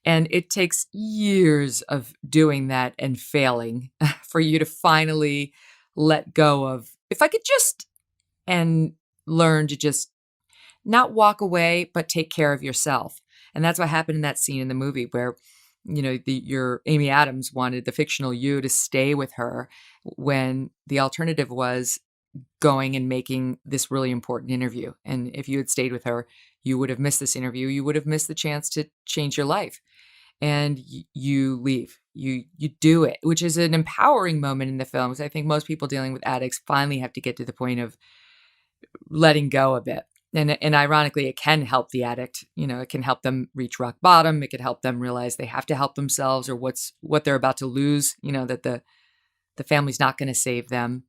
And it takes years of doing that and failing for you to finally let go of, if I could just, and learn to just not walk away, but take care of yourself. And that's what happened in that scene in the movie where, your Amy Adams wanted the fictional you to stay with her when the alternative was going and making this really important interview. And if you had stayed with her, you would have missed this interview. You would have missed the chance to change your life. And you leave. You do it, which is an empowering moment in the film. Because I think most people dealing with addicts finally have to get to the point of letting go a bit. And ironically, it can help the addict. It can help them reach rock bottom. It can help them realize they have to help themselves, or what they're about to lose. That the family's not going to save them.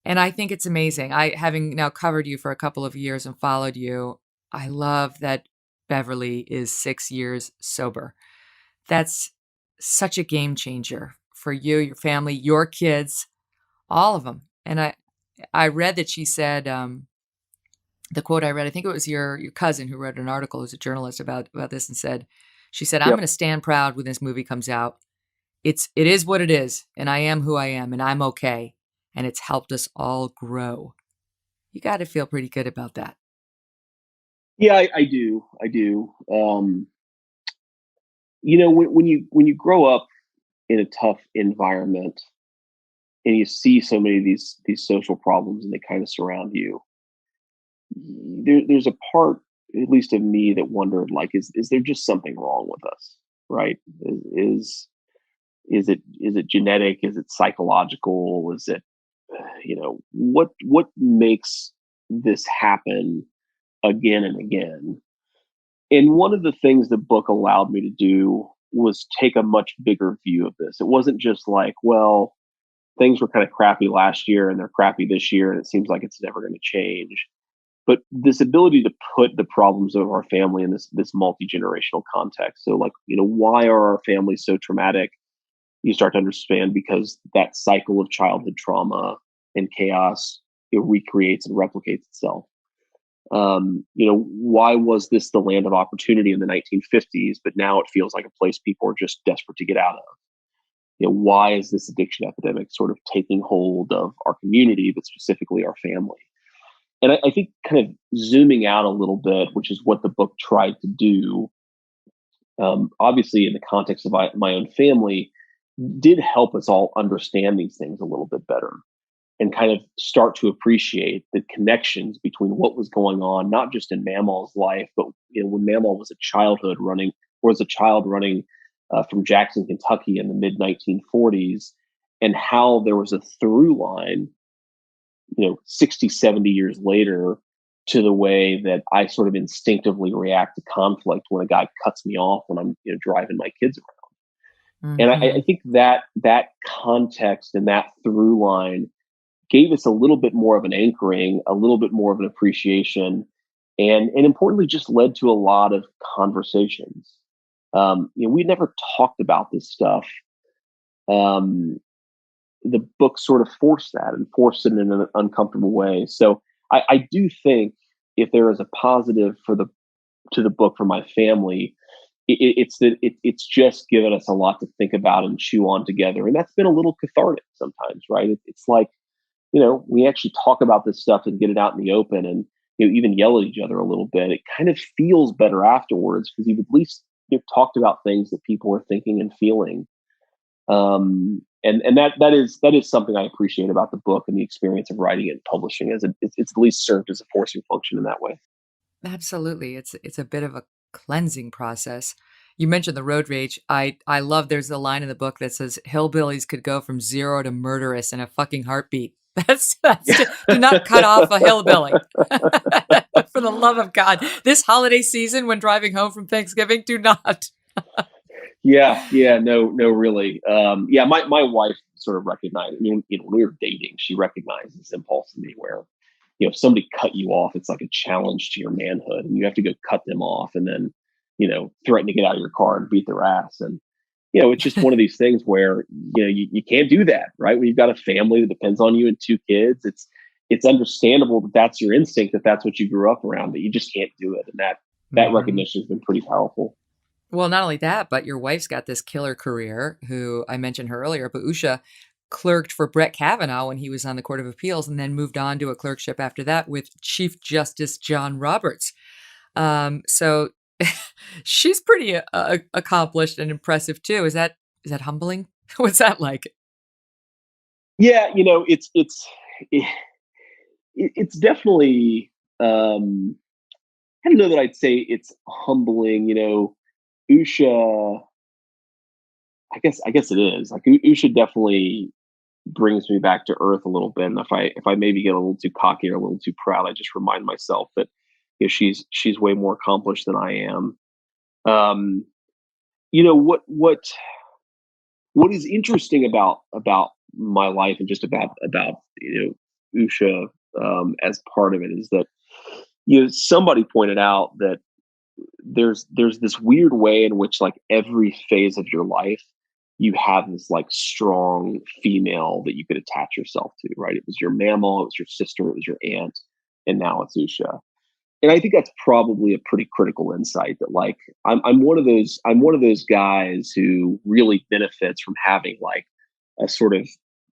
And I think it's amazing. Having now covered you for a couple of years and followed you, I love that Beverly is 6 years sober. That's such a game changer for you, your family, your kids, all of them. And I read that she said, the quote I read, I think it was your cousin who wrote an article, who's a journalist about this, and she said, I'm Yep. going to stand proud when this movie comes out. It is what it is, and I am who I am, and I'm okay. And it's helped us all grow. You got to feel pretty good about that. Yeah, I do. I do. When you grow up in a tough environment and you see so many of these social problems and they kind of surround you, there's a part, at least of me, that wondered, like, is there just something wrong with us, right? Is it genetic? Is it psychological? Is it what makes this happen again and again? And one of the things the book allowed me to do was take a much bigger view of this. It wasn't just like, well, things were kind of crappy last year and they're crappy this year and it seems like it's never going to change. But this ability to put the problems of our family in this multi-generational context. So, like, why are our families so traumatic? You start to understand because that cycle of childhood trauma and chaos, it recreates and replicates itself. Why was this the land of opportunity in the 1950s, but now it feels like a place people are just desperate to get out of? Why is this addiction epidemic sort of taking hold of our community, but specifically our family? And I think kind of zooming out a little bit, which is what the book tried to do, obviously in the context of my own family, did help us all understand these things a little bit better and kind of start to appreciate the connections between what was going on, not just in Mamal's life, but when Mamal was a child running from Jackson, Kentucky in the mid 1940s, and how there was a through line, 60, 70 years later, to the way that I sort of instinctively react to conflict when a guy cuts me off when I'm driving my kids around. And I think that context and that through line gave us a little bit more of an anchoring, a little bit more of an appreciation, and importantly, just led to a lot of conversations. We never talked about this stuff. The book sort of forced that and forced it in an uncomfortable way. So I do think if there is a positive to the book for my family, it's that it's just given us a lot to think about and chew on together, and that's been a little cathartic sometimes, right? It's like, we actually talk about this stuff and get it out in the open, and even yell at each other a little bit. It kind of feels better afterwards because you've at least talked about things that people are thinking and feeling. And that is something I appreciate about the book and the experience of writing it and publishing, as it's at least served as a forcing function in that way. Absolutely. It's a bit of a cleansing process. You mentioned the road rage. I love, there's a line in the book that says hillbillies could go from 0 to murderous in a fucking heartbeat. That's do not cut off a hillbilly. For the love of God. This holiday season when driving home from Thanksgiving, do not. Yeah, no, really. My wife sort of recognized, when we were dating, she recognized this impulse in me where, if somebody cut you off, it's like a challenge to your manhood and you have to go cut them off and then, threaten to get out of your car and beat their ass. And, it's just one of these things where, you can't do that, right? When you've got a family that depends on you and 2 kids, it's understandable that that's your instinct, that that's what you grew up around, but you just can't do it. And that recognition has been pretty powerful. Well, not only that, but your wife's got this killer career, who I mentioned her earlier, but Usha clerked for Brett Kavanaugh when he was on the Court of Appeals and then moved on to a clerkship after that with Chief Justice John Roberts. So she's pretty accomplished and impressive too. Is that humbling? What's that like? Yeah, it's definitely, I don't know that I'd say it's humbling. Usha, I guess it is. Like, Usha definitely brings me back to earth a little bit. And if I maybe get a little too cocky or a little too proud, I just remind myself that she's way more accomplished than I am. What is interesting about my life and just about Usha as part of it is that somebody pointed out that there's this weird way in which like every phase of your life you have this like strong female that you could attach yourself to, right? It was your mammal, it was your sister, it was your aunt, and now it's Usha. And I think that's probably a pretty critical insight that like I'm one of those guys who really benefits from having like a sort of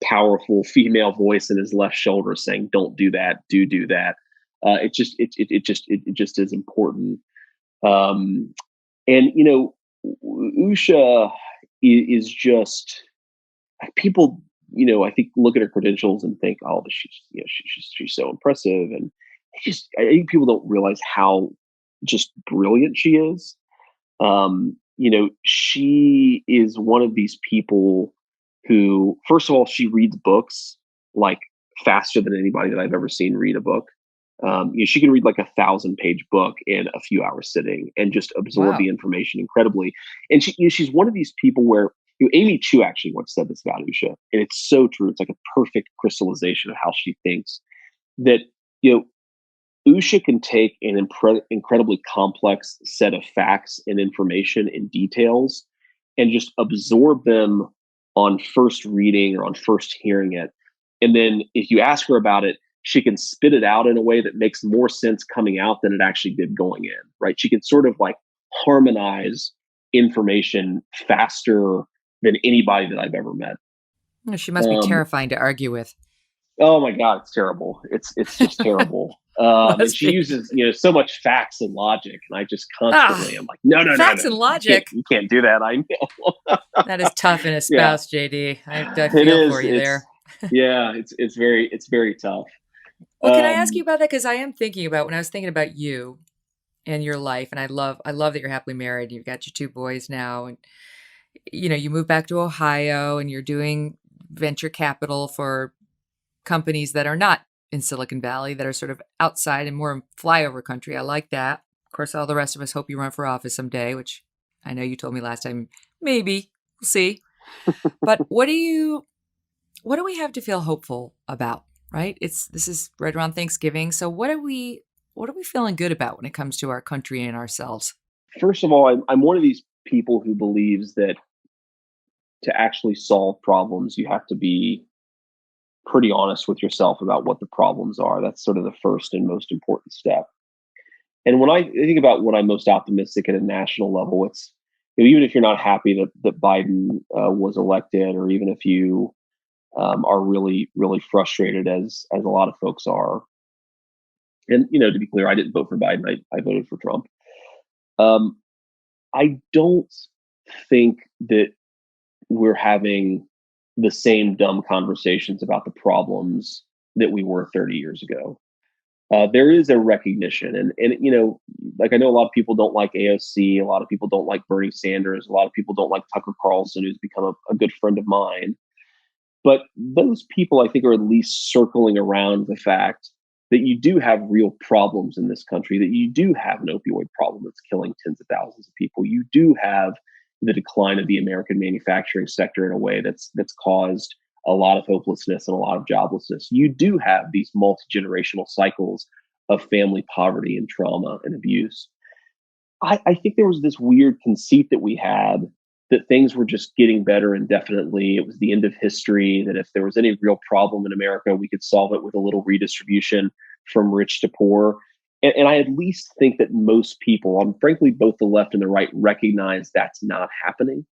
powerful female voice in his left shoulder saying, "Don't do that, do that." It just is important. And Usha is just people. I think look at her credentials and think, "Oh, she's so impressive," and I think people don't realize how just brilliant she is. She is one of these people who, first of all, she reads books like faster than anybody that I've ever seen read a book. She can read like 1,000-page book in a few hours sitting and just absorb the information incredibly. And she's one of these people where Amy Chu actually once said this about Usha, and it's so true. It's like a perfect crystallization of how she thinks. That Usha can take an incredibly complex set of facts and information and details and just absorb them on first reading or on first hearing it. And then if you ask her about it, she can spit it out in a way that makes more sense coming out than it actually did going in, right? She can sort of like harmonize information faster than anybody that I've ever met. She must be terrifying to argue with. Oh my God, it's terrible. It's just terrible. And she uses, so much facts and logic, and I just constantly am like, no, facts and logic. You can't do that. I know. That is tough in a spouse, JD. I feel for you there. Yeah, it's very tough. Well, can I ask you about that? Because I am thinking about when I was thinking about you and your life, and I love that you're happily married. You've got your 2 boys now, and you moved back to Ohio, and you're doing venture capital for companies that are not in Silicon Valley, that are sort of outside and more flyover country. I like that. Of course, all the rest of us hope you run for office someday, which I know you told me last time. Maybe. We'll see. But what do we have to feel hopeful about, right? This is right around Thanksgiving. So what are we feeling good about when it comes to our country and ourselves? First of all, I'm one of these people who believes that to actually solve problems, you have to be pretty honest with yourself about what the problems are. That's sort of the first and most important step. And when I think about what I'm most optimistic at a national level, it's even if you're not happy that Biden was elected, or even if you are really, really frustrated as a lot of folks are. And to be clear, I didn't vote for Biden. I voted for Trump. I don't think that we're having the same dumb conversations about the problems that we were 30 years ago. There is a recognition, and like I know a lot of people don't like AOC, a lot of people don't like Bernie Sanders, a lot of people don't like Tucker Carlson, who's become a good friend of mine. But those people, I think, are at least circling around the fact that you do have real problems in this country, that you do have an opioid problem that's killing tens of thousands of people. You do have the decline of the American manufacturing sector in a way that's caused a lot of hopelessness and a lot of joblessness. You do have these multi-generational cycles of family poverty and trauma and abuse. I think there was this weird conceit that we had that things were just getting better indefinitely. It was the end of history, that if there was any real problem in America, we could solve it with a little redistribution from rich to poor. And I at least think that most people, frankly, both the left and the right, recognize that's not happening,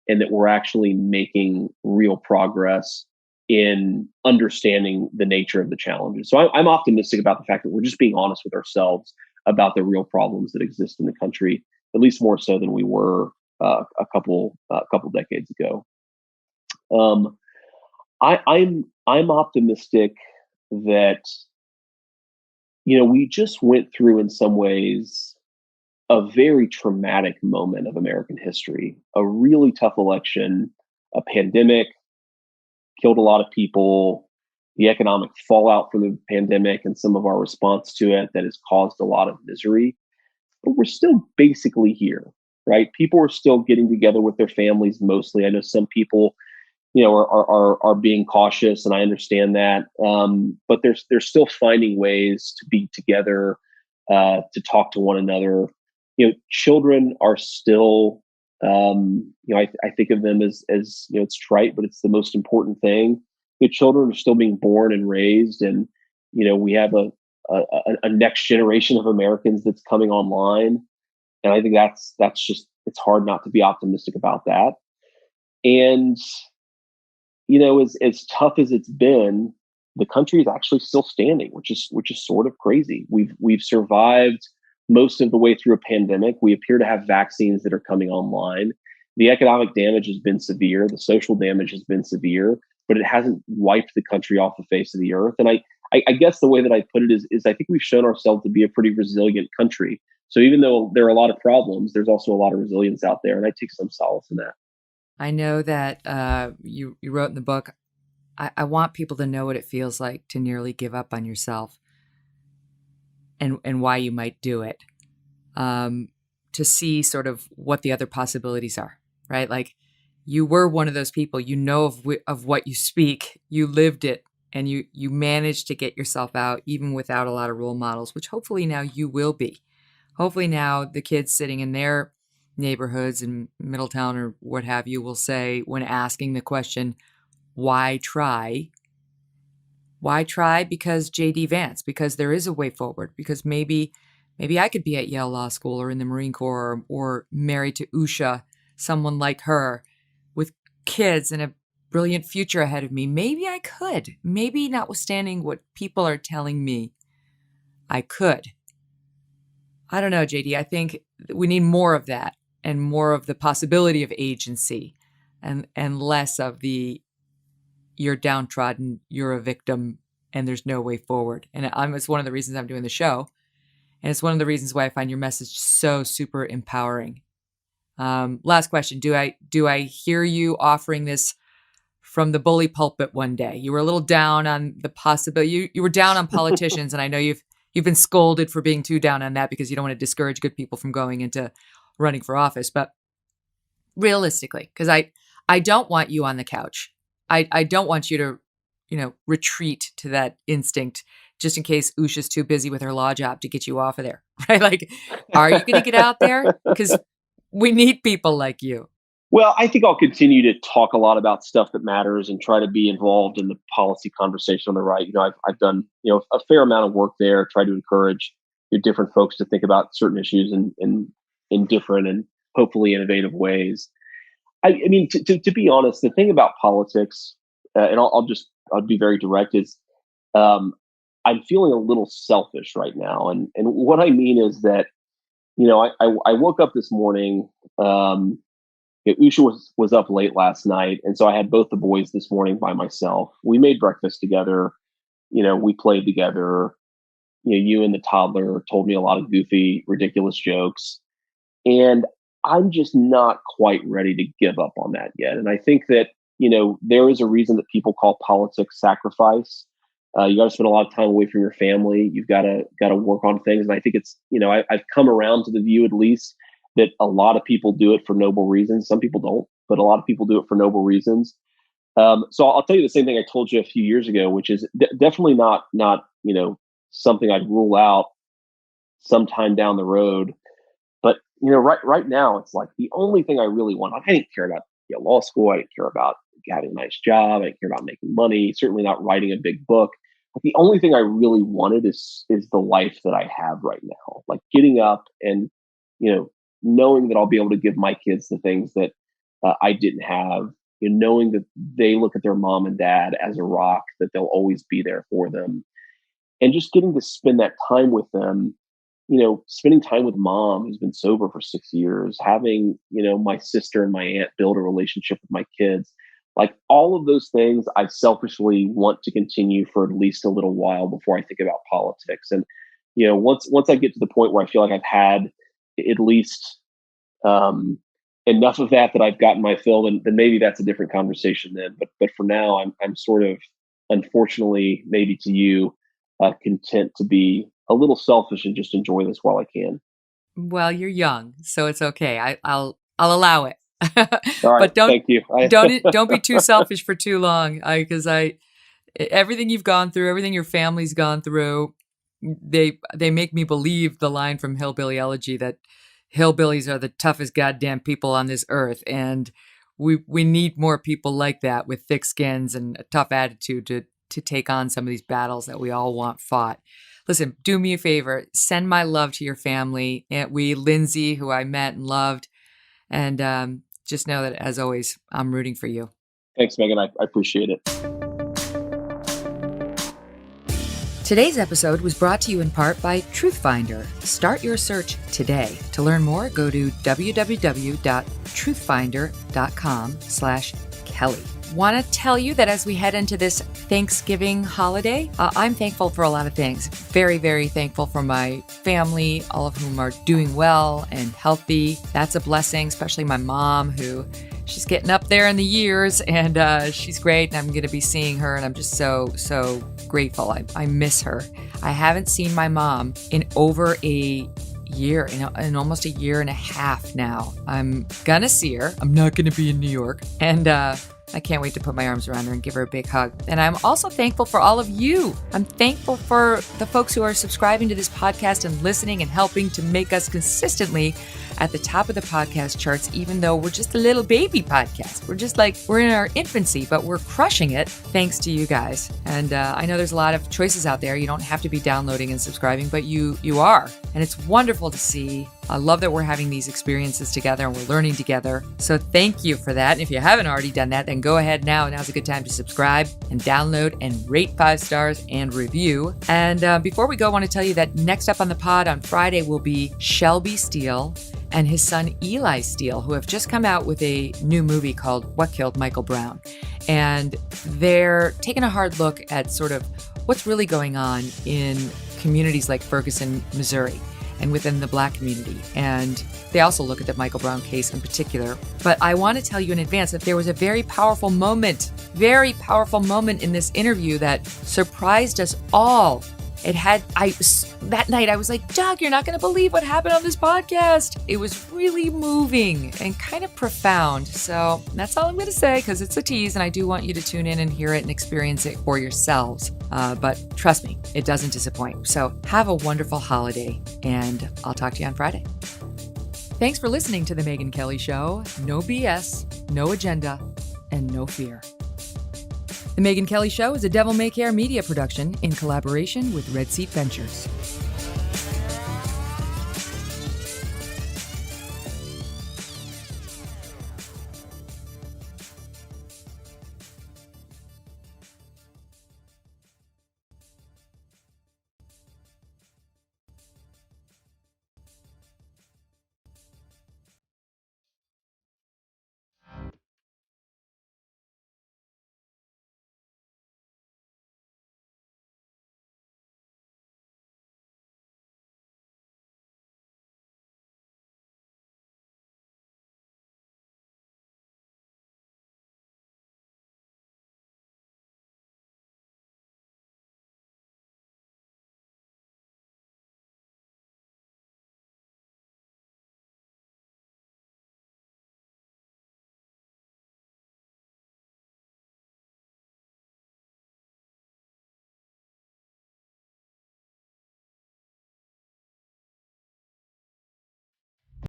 and that we're actually making real progress in understanding the nature of the challenges. So I'm optimistic about the fact that we're just being honest with ourselves about the real problems that exist in the country, at least more so than we were a couple decades ago. I'm optimistic that we just went through, in some ways, a very traumatic moment of American history, a really tough election, a pandemic, killed a lot of people, the economic fallout from the pandemic and some of our response to it that has caused a lot of misery. But we're still basically here, right? People are still getting together with their families mostly. I know some people, are being cautious, and I understand that. But they're still finding ways to be together, to talk to one another. Children are still, I think of them as it's trite, but it's the most important thing. Children are still being born and raised, and we have a next generation of Americans that's coming online, and I think that's just, it's hard not to be optimistic about that. And as tough as it's been, the country is actually still standing, which is sort of crazy. We've survived most of the way through a pandemic. We appear to have vaccines that are coming online. The economic damage has been severe. The social damage has been severe, but it hasn't wiped the country off the face of the earth. And I guess the way that I put it is I think we've shown ourselves to be a pretty resilient country. So even though there are a lot of problems, there's also a lot of resilience out there, and I take some solace in that. I know that you wrote in the book, I want people to know what it feels like to nearly give up on yourself and why you might do it, to see sort of what the other possibilities are, right? Like, you were one of those people, of what you speak, you lived it, and you managed to get yourself out even without a lot of role models, which hopefully now you will be. Hopefully now the kids sitting in their neighborhoods in Middletown or what have you will say, when asking the question, why try? Why try? Because JD Vance, because there is a way forward, because maybe I could be at Yale Law School or in the Marine Corps or married to Usha, someone like her with kids and a brilliant future ahead of me. Maybe I could. Maybe, notwithstanding what people are telling me, I could. I don't know, JD. I think we need more of that, and more of the possibility of agency, and less of the you're downtrodden, you're a victim, and there's no way forward. And it's one of the reasons I'm doing the show. And it's one of the reasons why I find your message so super empowering. Last question. Do I hear you offering this from the bully pulpit one day? You were a little down on the possibility. You were down on politicians, and I know you've been scolded for being too down on that because you don't want to discourage good people from going into running for office. But realistically, because I don't want you on the couch. I don't want you to, retreat to that instinct just in case Usha's too busy with her law job to get you off of there, right? Like, are you going to get out there? Because we need people like you. Well, I think I'll continue to talk a lot about stuff that matters and try to be involved in the policy conversation on the right. I've done, a fair amount of work there, try to encourage different folks to think about certain issues in different and hopefully innovative ways. I mean, to be honest, the thing about politics, and I'll be very direct, is I'm feeling a little selfish right now. And what I mean is that, I woke up this morning, Usha was up late last night. And so I had both the boys this morning by myself. We made breakfast together. We played together. You and the toddler told me a lot of goofy, ridiculous jokes. And I'm just not quite ready to give up on that yet. And I think that, there is a reason that people call politics sacrifice. You got to spend a lot of time away from your family. You've got to work on things. And I think it's, I've come around to the view, at least, that a lot of people do it for noble reasons. Some people don't, but a lot of people do it for noble reasons. So I'll tell you the same thing I told you a few years ago, which is definitely not something I'd rule out sometime down the road. But right now, it's like the only thing I really want. Like, I didn't care about law school. I didn't care about having a nice job. I didn't care about making money. Certainly not writing a big book. But the only thing I really wanted is the life that I have right now. Like getting up and knowing that I'll be able to give my kids the things that I didn't have. Knowing that they look at their mom and dad as a rock, that they'll always be there for them, and just getting to spend that time with them. Spending time with mom, who's been sober for 6 years, having, my sister and my aunt build a relationship with my kids. Like all of those things, I selfishly want to continue for at least a little while before I think about politics. And, once I get to the point where I feel like I've had at least enough of that I've gotten my fill, then maybe that's a different conversation then. But for now, I'm sort of, unfortunately, maybe to you, content to be a little selfish and just enjoy this while I can. Well, you're young, so it's okay. I'll allow it. All right, But thank you. don't be too selfish for too long, because everything you've gone through, everything your family's gone through, they make me believe the line from Hillbilly Elegy that hillbillies are the toughest goddamn people on this earth, and we need more people like that with thick skins and a tough attitude to take on some of these battles that we all want fought. Listen, do me a favor, send my love to your family, Aunt Wee, Lindsay, who I met and loved, and just know that, as always, I'm rooting for you. Thanks, Megyn. I appreciate it. Today's episode was brought to you in part by Truthfinder. Start your search today. To learn more, go to www.truthfinder.com/Kelly. Want to tell you that as we head into this Thanksgiving holiday, I'm thankful for a lot of things. Very, very thankful for my family, all of whom are doing well and healthy. That's a blessing, especially my mom, who she's getting up there in the years, and she's great, and I'm going to be seeing her, and I'm just so grateful. I miss her. I haven't seen my mom in over a year, in almost a year and a half now. I'm gonna see her. I'm not gonna be in New York, and I can't wait to put my arms around her and give her a big hug. And I'm also thankful for all of you. I'm thankful for the folks who are subscribing to this podcast and listening and helping to make us consistently at the top of the podcast charts, even though we're just a little baby podcast. We're in our infancy, but we're crushing it thanks to you guys. And I know there's a lot of choices out there. You don't have to be downloading and subscribing, but you are. And it's wonderful to see. I love that we're having these experiences together and we're learning together. So thank you for that. And if you haven't already done that, then go ahead now. Now's a good time to subscribe and download and rate 5 stars and review. And before we go, I want to tell you that next up on the pod on Friday will be Shelby Steele and his son Eli Steele, who have just come out with a new movie called What Killed Michael Brown. And they're taking a hard look at sort of what's really going on in communities like Ferguson, Missouri, and within the Black community. And they also look at the Michael Brown case in particular. But I want to tell you in advance that there was a very powerful moment in this interview that surprised us all. That night I was like, Doug, you're not going to believe what happened on this podcast. It was really moving and kind of profound. So that's all I'm going to say, because it's a tease and I do want you to tune in and hear it and experience it for yourselves. But trust me, it doesn't disappoint. So have a wonderful holiday, and I'll talk to you on Friday. Thanks for listening to The Megyn Kelly Show. No BS, no agenda, and no fear. The Megyn Kelly Show is a Devil May Care media production in collaboration with Red Seat Ventures.